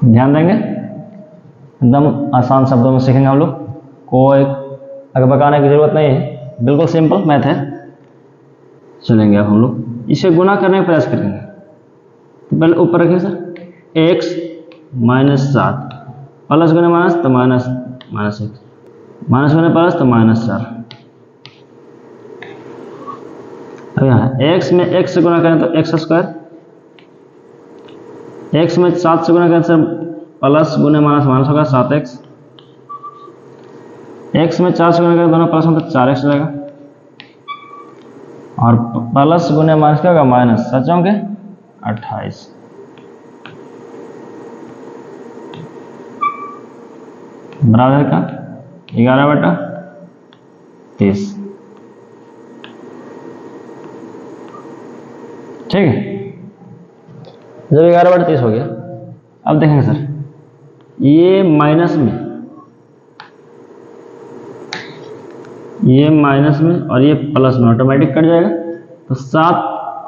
Speaker 1: ध्यान देंगे, एकदम आसान शब्दों में सीखेंगे हम लोग, कोई अगबकाने की जरूरत नहीं है, बिल्कुल सिंपल मैथ है। चलेंगे अब हम लोग इसे गुना करने का प्रयास करेंगे। तो पहले ऊपर रखिए सर x-7 प्लस गुने माइनस तो माइनस x, माइनस गुने प्लस तो -4। अब यहाँ x में x से गुना करें तो x², x में 7 से गुना करें तो प्लस गुने माइनस माइनस होगा 7x, x में 4 से गुना करें दोनों प्लस में तो 4x हो जाएगा, और प्लस गुने माइनस क्या होगा माइनस, 7 होंगे 28, बराबर का 11/30। ठीक है, जब 11/30 हो गया, अब देखेंगे सर ये माइनस में और ये प्लस में ऑटोमेटिक कट जाएगा, तो 7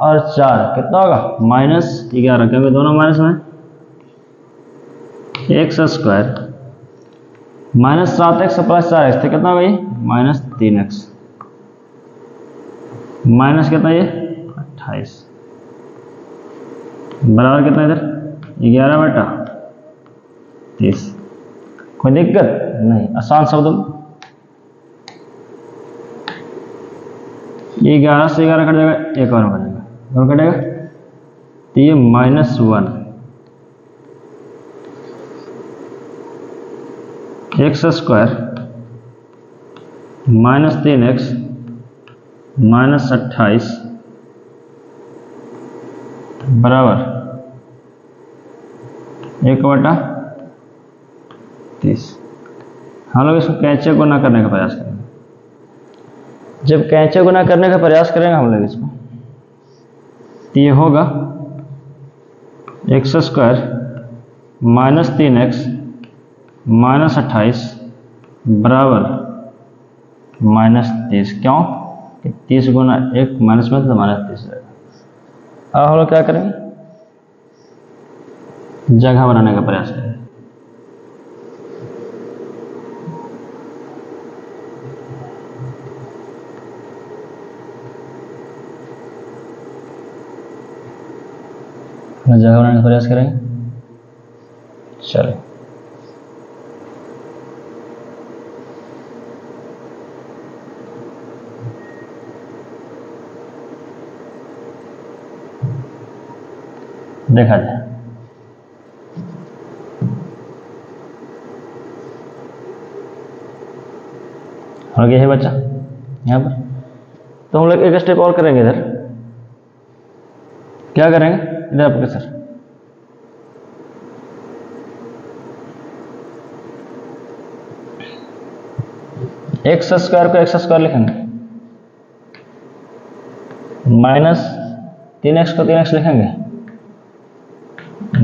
Speaker 1: और 4 कितना होगा -11, क्योंकि दोनों माइनस में, x² -7x प्लस 4x तो कितना होगा ये -3x, माइनस कितना ये 28, बराबर कितना इधर 11/30। कोई दिक्कत नहीं, आसान शब्द में ये 11 से 11 कट जाएगा, एक और बनेगा, और कटेगा तो ये -1 x² -3x -28 बराबर 1/30। हम लोग इसको कैंचे गुना करने का प्रयास करेंगे। जब कैंचे गुना करने का प्रयास करेंगे हम लोग इसको, तो ये होगा x² -3x -28 बराबर -30। क्यों कि 30 गुना 1 माइनस में तो -30 रहेगा। अब हम लोग क्या करेंगे, जगह बनाने का प्रयास करेंगे। जगह बनाने का प्रयास करेंगे। चलो, देखा जाए। हो गया है बच्चा यहाँ पर, तो हम लोग एक स्टेप और करेंगे। इधर क्या करेंगे, इधर आपके सर एक्स स्क्वायर को एक्स स्क्वायर लिखेंगे, माइनस 3x को 3x लिखेंगे,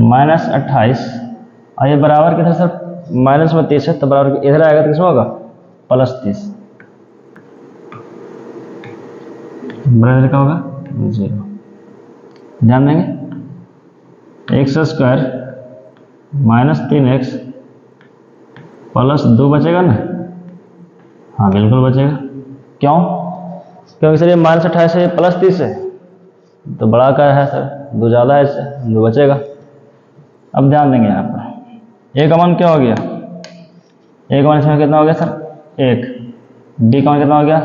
Speaker 1: माइनस 28, और ये बराबर किधर सर माइनस में 30 है, तो बराबर इधर आएगा तो किसमें होगा प्लस 30, बराबर का होगा 0। ध्यान देंगे x square minus 3x plus 2 बचेगा ना, हाँ बिल्कुल बचेगा। क्यों? क्योंकि सर ये माइनस 28 है, ये प्लस 30 है, तो बड़ा का है सर 2 ज़्यादा है इससे, 2 बचेगा। अब ध्यान देंगे यहाँ पर ए का मान क्या हो गया, ए का मान इसमें कितना हो गया सर 1, बी का मान कितना हो गया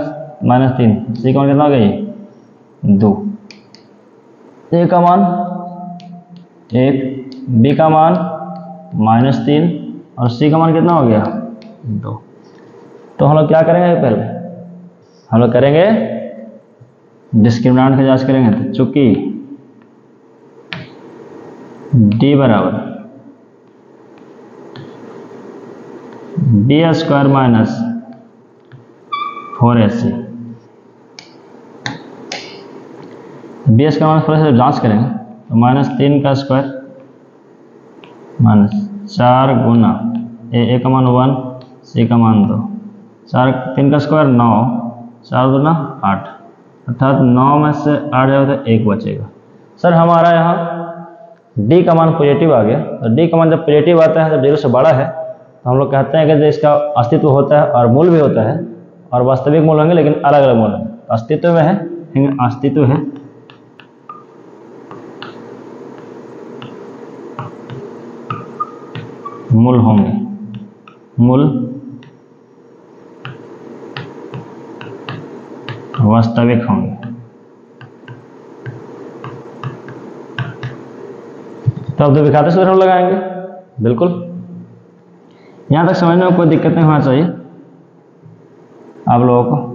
Speaker 1: -3, सी का मान कितना हो गया ये 2। ए का मान 1, बी का मान -3 और सी का मान कितना हो गया 2। तो हम लोग क्या करेंगे, पहले हम लोग करेंगे डिस्क्रिमिनेंट की जांच करेंगे। तो चूंकि डी बराबर B square minus 4ac, B square minus 4ac जांच करेंगे तो -3 का स्क्वायर -4 गुना ए का मान 1, सी का मान 2, 4 3 का स्क्वायर 9, 4 दूना 8, अर्थात 9 में से 8 जाएगा तो 1 बचेगा। सर हमारा यहाँ डी का मान पॉजिटिव आ गया, तो डी का मान जब पॉजिटिव आता है जब 0 से बड़ा है तो हम लोग कहते हैं कि इसका अस्तित्व होता है और मूल भी होता है, और वास्तविक मूल होंगे लेकिन अलग अलग मूल होंगे। अस्तित्व में है, अस्तित्व है, मूल होंगे, मूल वास्तविक होंगे। तो अब द्विघात सूत्र हम लगाएंगे, बिल्कुल यहां तक समझने में कोई दिक्कत नहीं होना चाहिए आप लोगों को।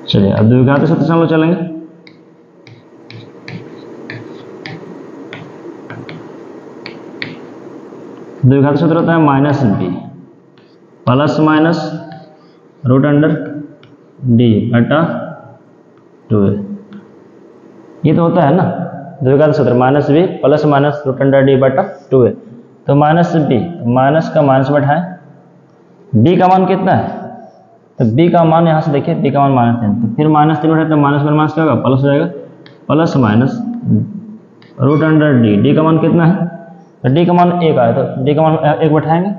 Speaker 1: चलिए अब द्विघात सूत्र से हम लोग चलेंगे। द्विघात सूत्र होता है -b प्लस माइनस √d बटा 2a। ये तो होता है ना द्विघात सूत्र -b प्लस माइनस √d बटा 2a। तो -b माइनस का माइनस बैठाएं, b का मान कितना है, तो b का मान यहाँ से देखिए b का मान -3, तो फिर -3 बैठाए तो माइनस में माइनस क्या होगा प्लस हो जाएगा, प्लस माइनस √d, d का मान कितना है, तो d का मान 1 आया, तो d का मान 1 बैठाएंगे,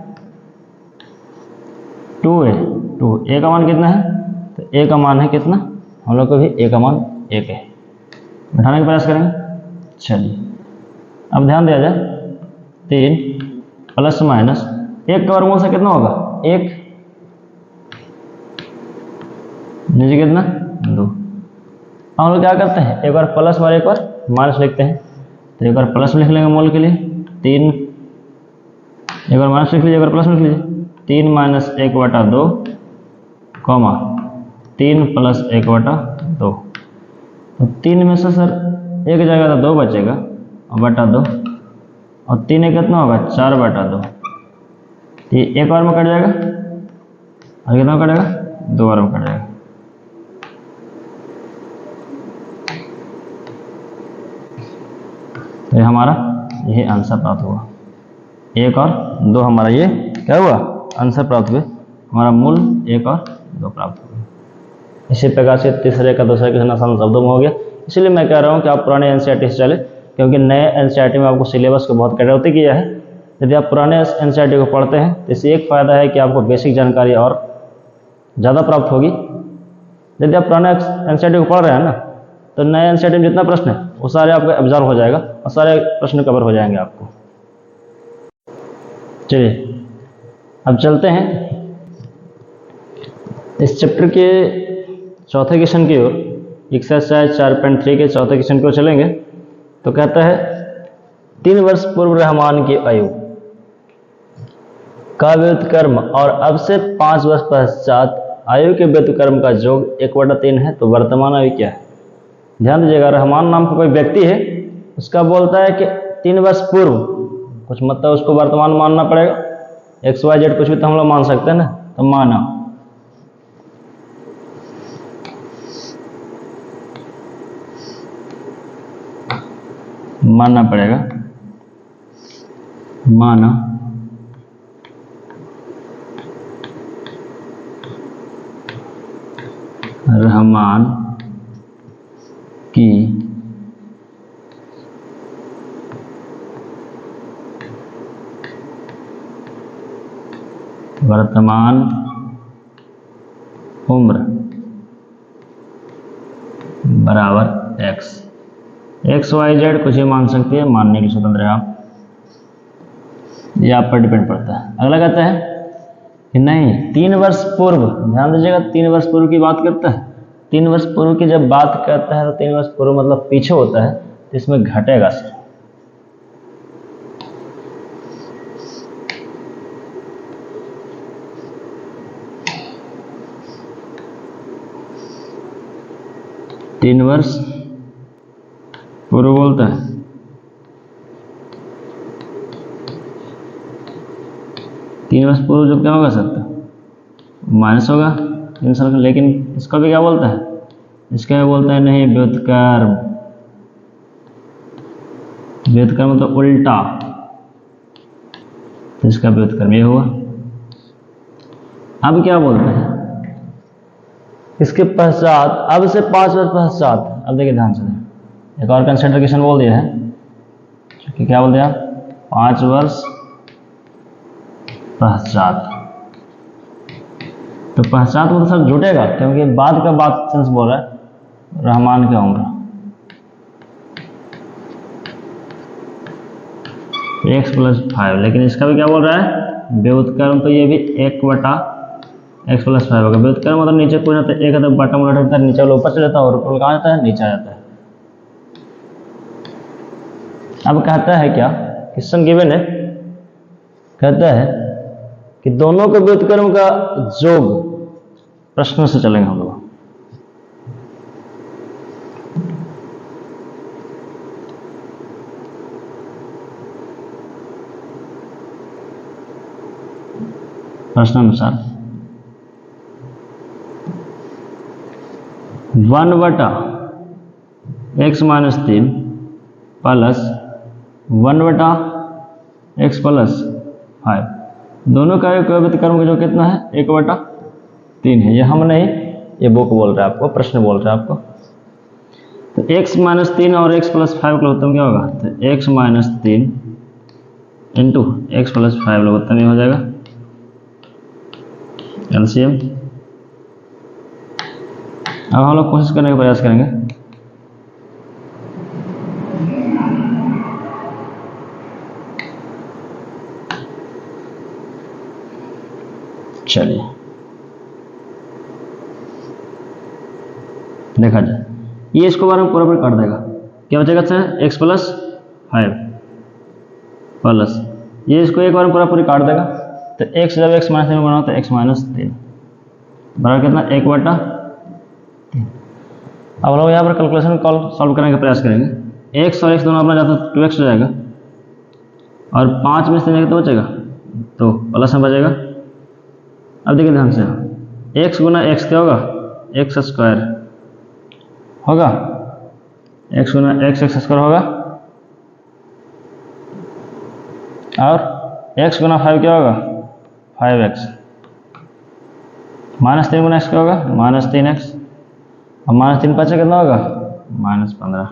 Speaker 1: 2a का मान कितना है, तो a का मान है कितना, हम लोग को भी a का मान 1 है, बैठाने का प्रयास करेंगे। चलिए अब ध्यान दिया जाए, 3 प्लस माइनस 1 का वर्गमूल से कितना होगा 1, नीचे कितना 2। हम लोग क्या करते हैं एक बार प्लस और एक बार माइनस लिखते हैं, तो एक बार प्लस लिख लेंगे मूल के लिए 3, एक बार माइनस लिख लीजिए, एक बार प्लस लिख लीजिए, 3 माइनस 1 बटा 2, 3 प्लस 1 बटा 2। तो 3 में से सर 1 जाएगा तो 2 बचेगा और बटा 2, और 3 एक कितना होगा 4 बटा 2। ये एक बार में कट जाएगा और कितना कटेगा 2 बार में कट जाएगा। तो ये हमारा यही आंसर प्राप्त हुआ, 1 और 2 हमारा ये क्या हुआ आंसर प्राप्त हुए, हमारा मूल 1 और 2 प्राप्त हुए। इसी प्रकार से तीसरे का दूसरे के आसान शब्दों में हो गया। इसलिए मैं कह रहा हूँ कि आप पुराने एनसीईआरटी से चले, क्योंकि नए एनसीईआरटी में आपको सिलेबस को बहुत कटौती किया है। यदि आप पुराने एनसीईआरटी को पढ़ते हैं तो इससे एक फ़ायदा है कि आपको बेसिक जानकारी और ज़्यादा प्राप्त होगी। यदि आप पुराने एनसीईआरटी को पढ़ रहे हैं ना, तो नए एनसीईआरटी में जितना प्रश्न है वो सारे आपको एब्जॉर्व हो जाएगा और सारे प्रश्न कवर हो जाएंगे आपको। चलिए अब चलते हैं इस चैप्टर के चौथे क्वेश्चन की ओर, एक्सरसाइज 4.3 के चौथे क्वेश्चन की ओर चलेंगे। तो कहता है 3 वर्ष पूर्व रहमान की आयु का व्युत्क्रम और अब से 5 वर्ष पश्चात आयु के व्युत्क्रम का योग 1/3 है, तो वर्तमान आयु क्या है। ध्यान दीजिएगा, रहमान नाम का कोई व्यक्ति है, उसका बोलता है कि 3 वर्ष पूर्व, कुछ मतलब उसको वर्तमान मानना पड़ेगा, एक्स वाई जेड कुछ भी तो हम लोग मान सकते हैं ना, तो माना मानना पड़ेगा, माना रहमान की वर्तमान उम्र बराबर एक्स। एक्स वाई जेड कुछ ही मान सकती है, मानने की स्वतंत्र है आप, ये आप पर डिपेंड पड़ता है। अगला कहता है कि नहीं 3 वर्ष पूर्व, ध्यान दीजिएगा 3 वर्ष पूर्व की बात करता है। 3 वर्ष पूर्व की जब बात करता है तो 3 वर्ष पूर्व मतलब पीछे होता है, तो इसमें घटेगा सर। तीन वर्ष पूर्व बोलता है, तीन वर्ष पूर्व जब क्या होगा सर, तो माइनस होगा 3 साल का। लेकिन इसका भी क्या बोलता है, इसका भी बोलता है नहीं व्युत्क्रम, व्युत्क्रम मतलब उल्टा, तो इसका व्युत्क्रम ये हुआ। अब क्या बोलते हैं, इसके पश्चात, अब से 5 वर्ष पश्चात, अब देखिए ध्यान से, एक और कंसिडरेशन बोल दिया है कि क्या बोल दिया, 5 वर्ष पश्चात। तो पश्चात मतलब सर जुटेगा, क्योंकि बाद का बात सेंस बोल रहा है, रहमान की उम्र x + 5, लेकिन इसका भी क्या बोल रहा है व्युत्क्रम, तो ये भी 1/x + 5 होगा। व्युत्क्रम मतलब नीचे कोई ना, तो एक है तो बटन उलट होता है, नीचे वाला ऊपर चले जाता है और ऊपर कहाँ जाता है, नीचे आ जाता है। अब कहता है क्या, क्वेश्चन गिवन है, कहता है कि दोनों के व्युत्क्रम का योग, प्रश्न से चलेंगे हम लोग। प्रश्न अनुसार 1/x - 3 प्लस 1/x + 5, दोनों का व्युत्क्रम का जो कितना है 1/3 है। ये हम नहीं, ये बुक बोल रहा है आपको, प्रश्न बोल रहा है आपको। तो x - 3 और x + 5 का लघुत्तम क्या होगा, तो x - 3 इंटू x + 5 लघुत्तम ये हो जाएगा एलसीएम। अब हम लोग कोशिश करने का प्रयास करेंगे। चलिए देखा जाए, ये इसको बार में पूरा पूरा काट देगा, क्या बचेगा सर x + 5 प्लस ये इसको एक बार में पूरा पूरी काट देगा, तो x जब x - 3 में बना तो x - 3 बराबर कितना 1/3। अब लोग यहाँ पर कैलकुलेशन सॉल्व करने का प्रयास करेंगे। x और x दोनों अपना जाता है 2x हो जाएगा, और 5 में से कितना बचेगा, तो प्लस में बचेगा। अब देखिए ध्यान से, x गुना x क्या होगा, x² होगा, x गुना x² होगा, और x गुना 5 क्या होगा 5x, -3 गुना x क्या होगा -3x, और -3 5 कितना होगा -15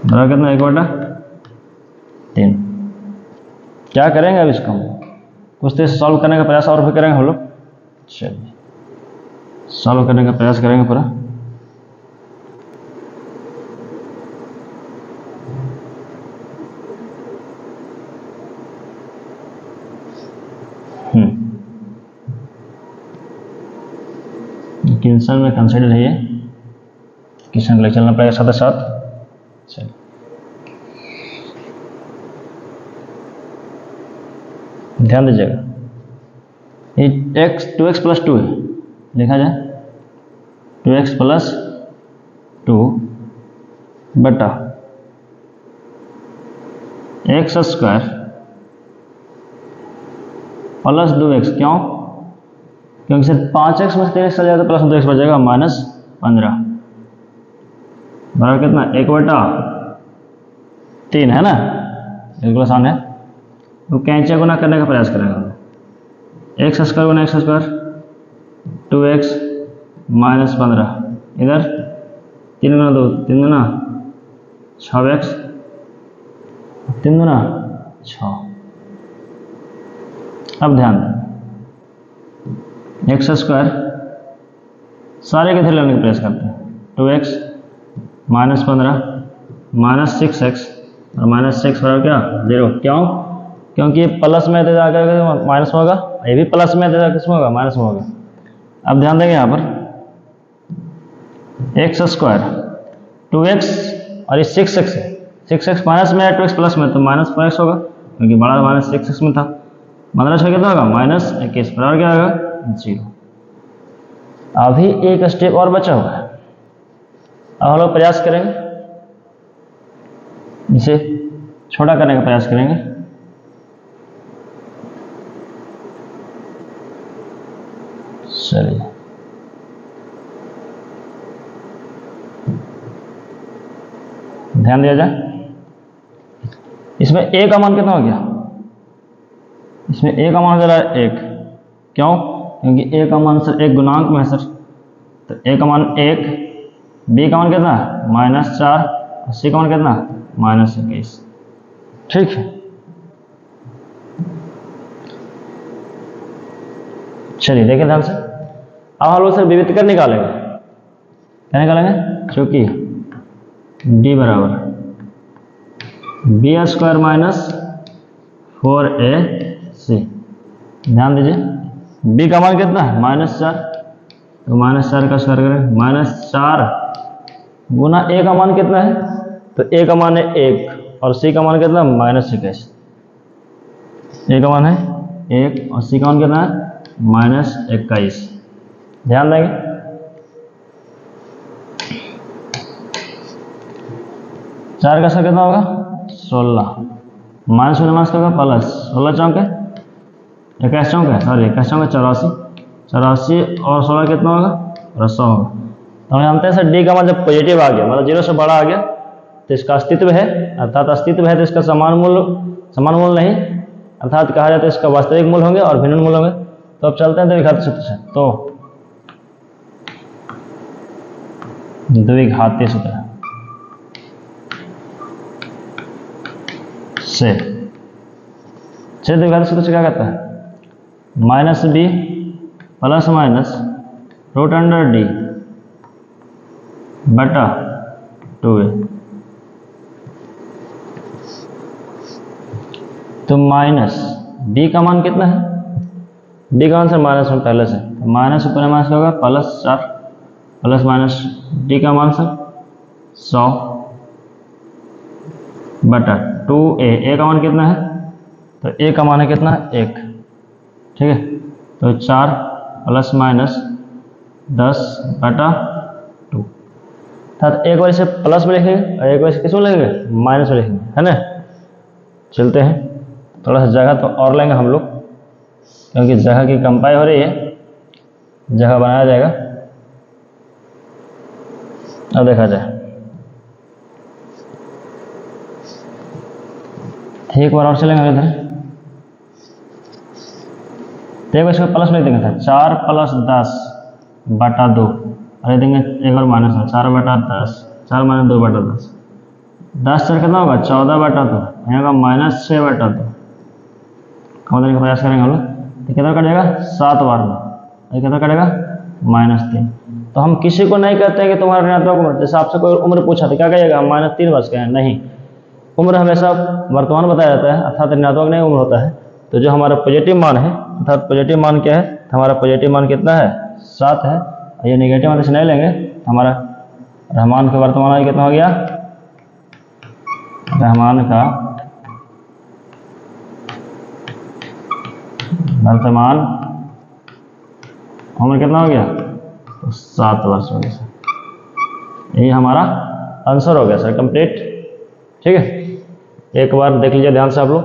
Speaker 1: बराबर कितना 1/3। क्या करेंगे अब इसको, कुछ देर सॉल्व करने का प्रयास और भी करेंगे हम लोग। चलिए सॉल्व करने का प्रयास करेंगे पूरा। क्वेश्चन में कंसिडर है, ये क्वेश्चन के लिए चलना पड़ेगा साथ साथ। चलिए ध्यान दीजिएगा, ये 2x + 2 है, लिखा जाए 2x + 2 बटा x² प्लस 2x, क्यों? क्योंकि सिर्फ 5x में 3x चल जाएगा तो प्लस 2x बच जाएगा -15 बराबर कितना 1/3 है ना, बिल्कुल आसान है। तो कैंची गुना करने का प्रयास करेंगे, x स्क्वायर गुना x स्क्वायर 2x -15, इधर 3 गुना 2 3 गुना 6x 3 गुना 6। अब ध्यान दें, एक्स स्क्वायर सारे के इधर लेने का प्रयास करते हैं, 2x -15 -6x और -6 बराबर क्या 0, क्यों? क्योंकि ये प्लस में जाकर माइनस में होगा, ये भी प्लस में जाकर किसमें होगा माइनस में होगा। अब ध्यान देंगे यहाँ पर एक्स स्क्वायर 2x और ये 6x है, 6x माइनस में है 2x प्लस में, तो -4x होगा क्योंकि बड़ा -6x में था। 15 6 कितना होगा -21 बराबर क्या होगा 0। अभी एक स्टेप और बचा हुआ है, अब हम लोग प्रयास करेंगे इसे छोटा करने का प्रयास करेंगे। चलिए ध्यान दिया जाए, इसमें a का मान कितना हो गया, इसमें a का मान हो रहा है 1, क्यों? क्योंकि a का मान सर एक गुणांक में है सर, तो a का मान 1, b का मान कितना -4 और c का मान कितना -21, ठीक है। चलिए देखिए ध्यान से, अब हम लोग सर विविधकर निकालेंगे, क्या निकालेंगे? चूंकि d बराबर b स्क्वायर -4ac, ध्यान दीजिए b का मान कितना है -4, तो -4 का स्क्वायर करें, -4 गुना a का मान कितना है, तो a का मान है 1 और c का मान कितना -21, a का मान है 1 और c का मान कितना है -21। ध्यान देंगे, चार का स्क्वायर कितना होगा 16, माइनस में माइनस का होगा प्लस, 16 चौक है 21 चौक है, सॉरी 21 चौक है 84, 84 और 16 कितना होगा 100 होगा। तो हम जानते हैं सर डी का मान जब पॉजिटिव आ गया, मतलब 0 से बड़ा आ गया तो इसका अस्तित्व है, अर्थात अस्तित्व है तो इसका समान मूल्य नहीं, अर्थात कहा जाता है इसका वास्तविक मूल्य होंगे और भिन्न मूल्य होंगे। तो अब चलते हैं द्विघाती सूत्र से, तो द्विघाती सूत्र से द्विघाती सूत्र से क्या कहता है, -b प्लस माइनस √d बटा 2a, तो माइनस b का मान कितना है, b का मान सर माइनस में पहले से, माइनस ऊपर माइनस का होगा +4 प्लस माइनस d का मान सर 100 बटा 2a, a का मान कितना है, तो a का मान है कितना 1, ठीक है। तो 4 प्लस माइनस 10 बटा 2, अर्थात एक बार इसे प्लस में लिखेंगे और एक बार इसे किस में लिखेंगे माइनस में लिखेंगे, है ना। चलते हैं, थोड़ा सा जगह तो और लेंगे हम लोग, क्योंकि जगह की कंपाई हो रही है, जगह बनाया जाएगा। अब देखा जाए, एक बार और चलेंगे इधर, एक बार इसको प्लस में देंगे था 4 प्लस 10 बटा 2, अरे देंगे एक बार माइनस में 4 बटा 10, 4 माइनस 2 बटा 10, 10 सर कितना होगा 14 बटा 2, यहाँ का -6 बटा 2, कम देने का प्रयास करेंगे हम लोग, तो कितना कटेगा 7 बार में, ये कितना कटेगा -3। तो हम किसी को नहीं कहते हैं कि तुम्हारा ऋणात्मक उम्र, जैसे आपसे कोई उम्र पूछा तो क्या कहिएगा हम -3 वर्ष के हैं, नहीं, उम्र हमेशा वर्तमान बताया जाता है, अर्थात ऋणात्मक नहीं उम्र होता है। तो जो हमारा पॉजिटिव मान है, अर्थात पॉजिटिव मान क्या है, तो हमारा पॉजिटिव मान कितना है 7 है, और ये नेगेटिव मान से नहीं लेंगे, हमारा रहमान का वर्तमान कितना हो गया, रहमान का वर्तमान उम्र कितना हो गया, तो 7 वर्ष हो गया सर, यही हमारा आंसर हो गया सर कंप्लीट, ठीक है। एक बार देख लीजिए ध्यान से आप लोग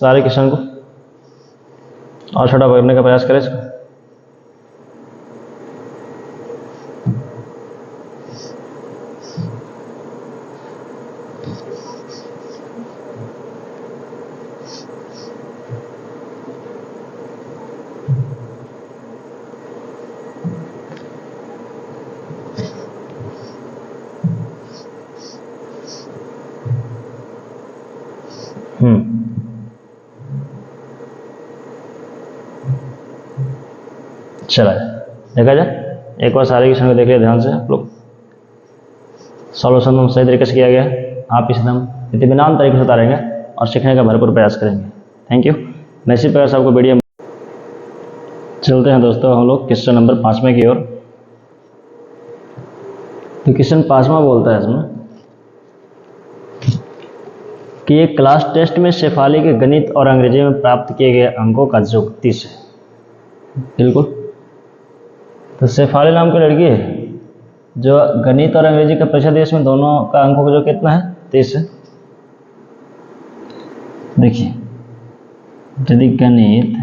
Speaker 1: सारे क्वेश्चन को। और छोटा करने का प्रयास करें इसको। चला देखा जाए, एक बार सारे क्वेश्चन को देखिए ध्यान से आप लोग। सॉल्यूशन सही तरीके से किया गया, आप इसे एकदम इत्मीनान तरीके से उतारेंगे और सीखने का भरपूर प्रयास करेंगे। Thank you. मैं इसी प्रकार से आपको वीडियो चलते हैं दोस्तों हम लोग क्वेश्चन नंबर 5वें की ओर। तो क्वेश्चन 5वां बोलता है इसमें कि एक क्लास टेस्ट में शेफाली के गणित और अंग्रेजी में प्राप्त किए गए अंकों का योग 30 है। बिल्कुल, तो शेफाली नाम की लड़की है जो गणित और अंग्रेजी का परीक्षा दी, इसमें दोनों का अंकों का जो कितना है 30 है। देखिए यदि गणित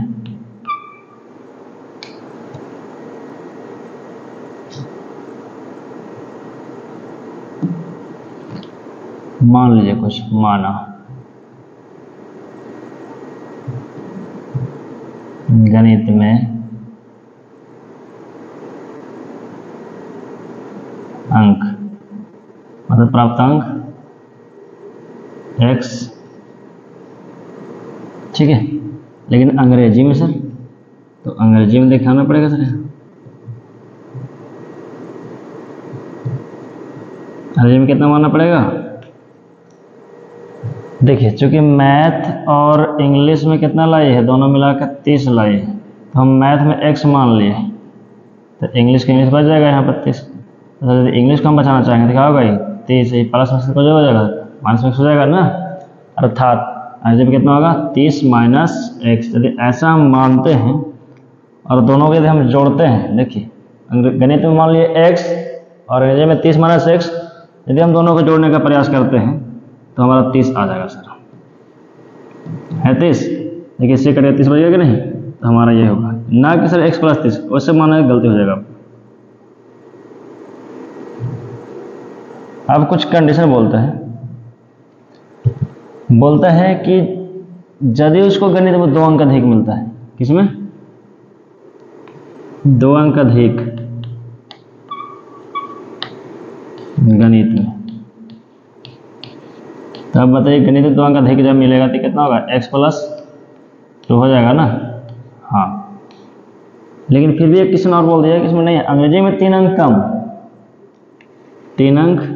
Speaker 1: मान लीजिए कुछ माना गणित में अंक मतलब प्राप्तांक x, ठीक है, लेकिन अंग्रेजी में सर, तो अंग्रेजी में दिखाना पड़ेगा सर। अंग्रेजी में कितना मानना पड़ेगा? देखिए चूंकि मैथ और इंग्लिश में कितना लाई है, दोनों मिलाकर 30 लाई है, तो हम मैथ में x मान लिए, तो इंग्लिश का इंग्लिश बच जाएगा यहाँ पर 30। तो इंग्लिश को हम बचाना चाहेंगे तो क्या होगा, ये 30 प्लस में हो जाएगा, माइनस में हो जाएगा ना, अर्थात अंग्रेजी में कितना होगा 30 माइनस x। यदि ऐसा हम मानते हैं और दोनों के यदि हम जोड़ते हैं, देखिए गणित में मान लिए x और अंग्रेजी में 30 माइनस x, यदि हम दोनों को जोड़ने का प्रयास करते हैं तो हमारा 30 आ जाएगा सर, है 30। देखिए इससे कटेगा 30 बचेगा कि नहीं, तो हमारा ये होगा ना कि सर x प्लस 30, वैसे माना गलती हो जाएगा। अब कुछ कंडीशन बोलता है कि यदि उसको गणित में 2 अंक अधिक मिलता है, किसमें 2 अंक अधिक गणित में, तो अब बताइए गणित में 2 अंक अधिक जब मिलेगा तो कितना होगा, x प्लस 2 हो जाएगा ना। हाँ, लेकिन फिर भी एक क्वेश्चन और बोल दिया कि इसमें नहीं, अंग्रेजी में 3 अंक कम, 3 अंक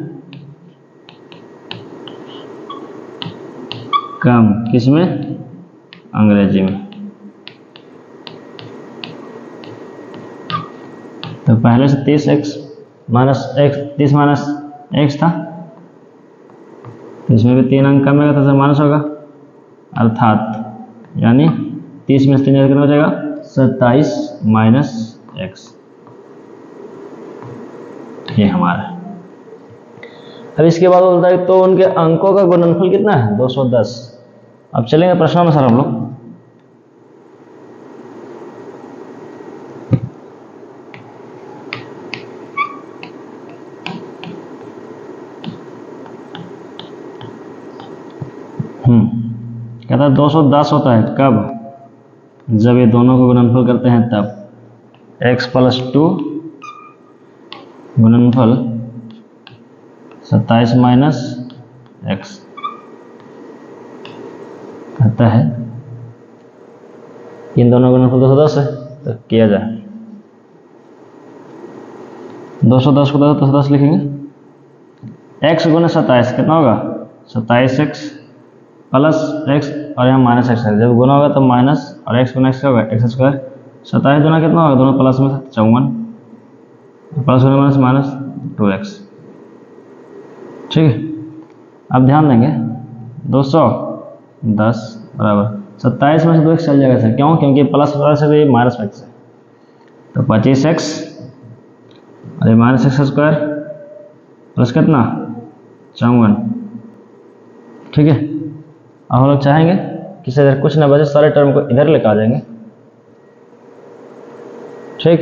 Speaker 1: कम किसमें, अंग्रेजी में। तो पहले से 30x minus x, 30 minus x था, तो इसमें भी 3 अंक कम है तो माइनस होगा, अर्थात यानी 30 में से 3 कितना हो जाएगा, 27 माइनस x, ये हमारा। अब इसके बाद बोलता है तो उनके अंकों का गुणनफल कितना है, 210। अब चलेंगे प्रश्नानुसार हम लोग। कहता है 210 होता है कब, जब ये दोनों को गुणनफल करते हैं तब x प्लस 2 गुणनफल 27 माइनस x कहता है इन दोनों का गुणनफल 210 है, तो किया जाए 210 को 210 लिखेंगे, x गुना 27 कितना होगा, 27x प्लस x और यहाँ माइनस x है, जब गुना होगा तो माइनस और x गुना x क्या होगा, x स्क्वायर। 27 गुना कितना होगा, दोनों प्लस में 54, प्लस गुना माइनस माइनस 2x, ठीक है। अब ध्यान देंगे 210 बराबर 27 में से 2x चल जाएगा सर, क्यों, क्योंकि प्लस प्लस है तो माइनस x है, तो 25x और ये माइनस x स्क्वायर प्लस कितना 54, ठीक है। अब हम लोग चाहेंगे कि सर कुछ ना बचे सारे टर्म को इधर लेकर आ जाएंगे, ठीक,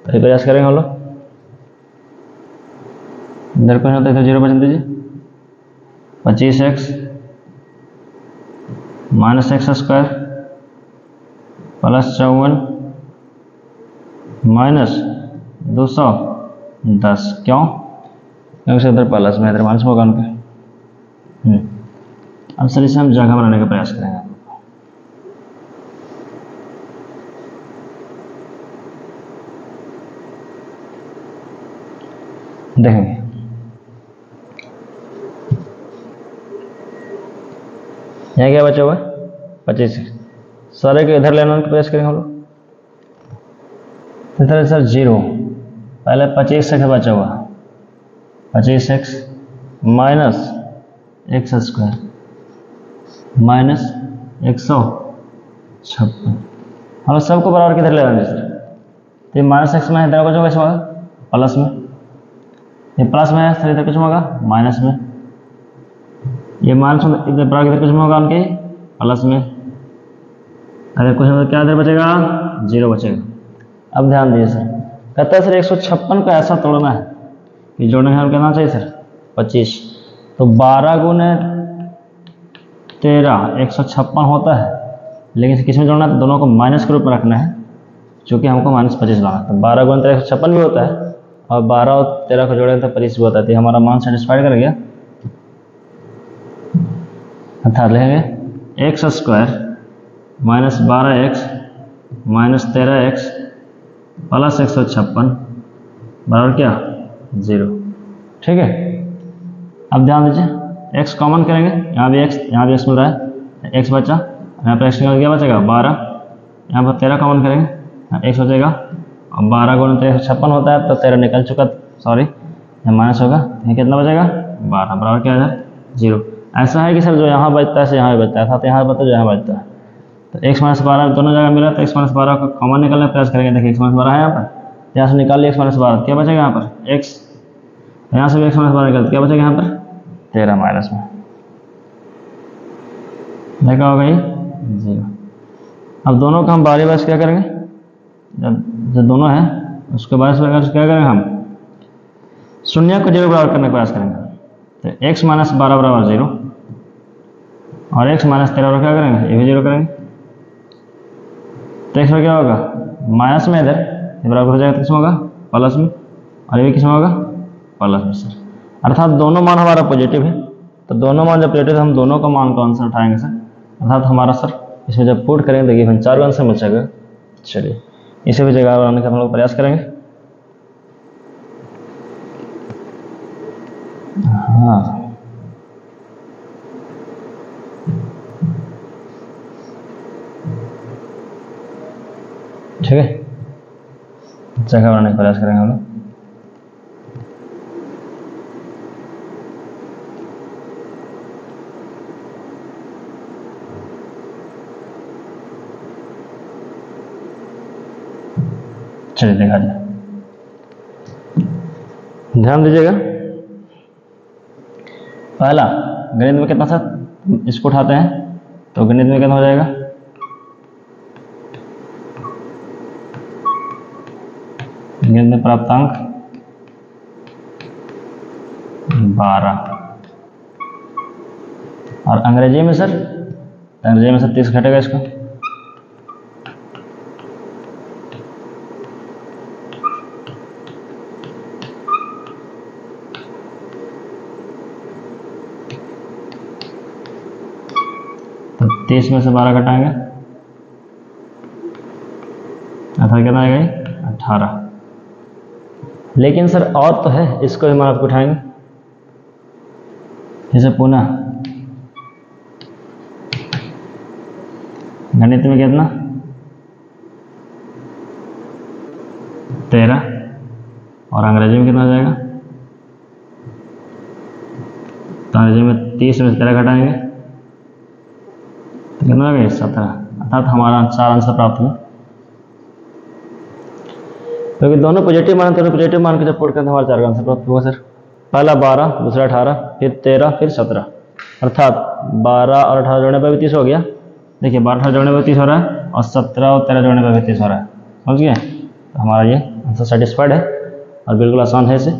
Speaker 1: तो ये प्रयास करेंगे हम लोग। इधर कौन होता है, इधर 0 बचने दीजिए। 25x minus x square plus 54 minus 210। क्यों? क्योंकि इधर प्लस में इधर माइनस होगा उनके। अब सर इसे हम जगह बनाने का प्रयास करेंगे। देखेंगे यहाँ क्या बचा हुआ है 25। सारे को इधर लेने का प्रयास करेंगे हम लोग। इधर सर 0, पहले 25x बचा हुआ 25x minus x square minus 156। हम सबको बराबर किधर ले लेंगे सर? तो ये माइनस एक्स में इधर कुछ होगा, इसमें प्लस में, ये प्लस में है सर, इधर कुछ होगा माइनस में, ये माइनस में इधर बराबर किधर कुछ होगा उनके प्लस में, अगर कुछ होगा क्या इधर बचेगा 0 बचेगा। अब ध्यान दीजिए सर, कहता है सर 156 को ऐसा तोड़ना है कि जोड़ने का कहना चाहिए सर 25, तो 12 गुने 13 156 होता है, लेकिन किस में जोड़ना है? तो दोनों को माइनस के रूप में रखना है, चूँकि हमको -25 लाना है। तो 12 गुने 13 156 भी होता है, और 12 और 13 को जोड़े तो 25 भी होता है। तो हमारा मान सेटिस्फाइड कर गया, अर्थात लिखेंगे x square minus 12x minus 13x plus 156 बराबर क्या 0। ठीक है, अब ध्यान दीजिए x कॉमन करेंगे, यहाँ भी x मिल रहा है, x बचा, यहाँ पर x क्या बचेगा 12, यहाँ पर 13 कॉमन करेंगे, x बचेगा, और 12 गुणे 13 156 होता है, तो 13 निकल चुका, सॉरी यहाँ माइनस होगा, यहाँ कितना बचेगा 12 बराबर क्या है 0। ऐसा है कि सर जो यहाँ बचता है यहाँ भी बचता है, अर्थात यहाँ बचता है जो यहाँ बचता है, तो x माइनस 12 दोनों जगह मिला, तो x माइनस 12 को कॉमन निकालने का प्रयास करेंगे। देखिए x माइनस 12 है यहाँ पर, यहाँ से निकाल लिया x माइनस 12, क्या बचेगा यहाँ पर x, यहाँ से भी x माइनस 12 निकालते क्या बचेगा यहाँ पर 13 माइनस में, देखा होगा ये 0। अब दोनों का हम बारी बारी क्या करेंगे, जब दोनों है उसके बारे में क्या करेंगे, हम शून्य को 0 बराबर करने का प्रयास करेंगे। तो x माइनस 12 बराबर 0 और x माइनस 13 बराबर क्या करेंगे, ये भी 0 करेंगे। तो x में क्या होगा माइनस में, इधर ये बराबर हो जाएगा, किसमें होगा प्लस में, और ये भी किसमें होगा प्लस में सर, अर्थात दोनों मान हमारा पॉजिटिव है। तो दोनों मान जब पॉजिटिव है, हम दोनों का मान का आंसर उठाएंगे सर, अर्थात हमारा सर इसमें जब पुट करेंगे देखिए हम 4 का आंसर मिल जाएगा। चलिए इसे भी जगह बनाने का हम लोग प्रयास करेंगे। हाँ ठीक है, जगह बनाने का प्रयास करेंगे हम लोग। चलिए देखा जाए, ध्यान दीजिएगा। पहला गणित में कितना था, इसको उठाते हैं तो गणित में कितना हो जाएगा, गणित में प्राप्तांक 12, और अंग्रेजी में सर, अंग्रेजी में सर 30 घटेगा इसको, तो 30 में से 12 घटाएंगे, अर्थात कितना आएगा 18। लेकिन सर और तो है, इसको भी हम आपको उठाएंगे, जैसे पुनः गणित में कितना 13, और अंग्रेजी में कितना हो जाएगा, तो अंग्रेजी में 30 में से 13 घटाएंगे तो कितना हो गया 17, अर्थात हमारा 4 आंसर प्राप्त हुआ। क्योंकि दोनों पॉजिटिव मान, दोनों पॉजिटिव मान के जब पुट करते हमारा 4 का आंसर प्राप्त होगा सर। पहला 12, दूसरा 18, फिर 13, फिर 17, अर्थात 12 और 18 जोड़ने पर भी 30 हो गया। देखिए 12 18 जोड़ने पर 30 हो रहा है, और 17 और 13 जोड़ने पर भी 30 हो रहा है, समझ गए। हमारा ये आंसर सेटिस्फाइड है और बिल्कुल आसान है इसे।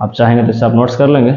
Speaker 1: आप चाहेंगे तो इसे आप नोट्स कर लेंगे।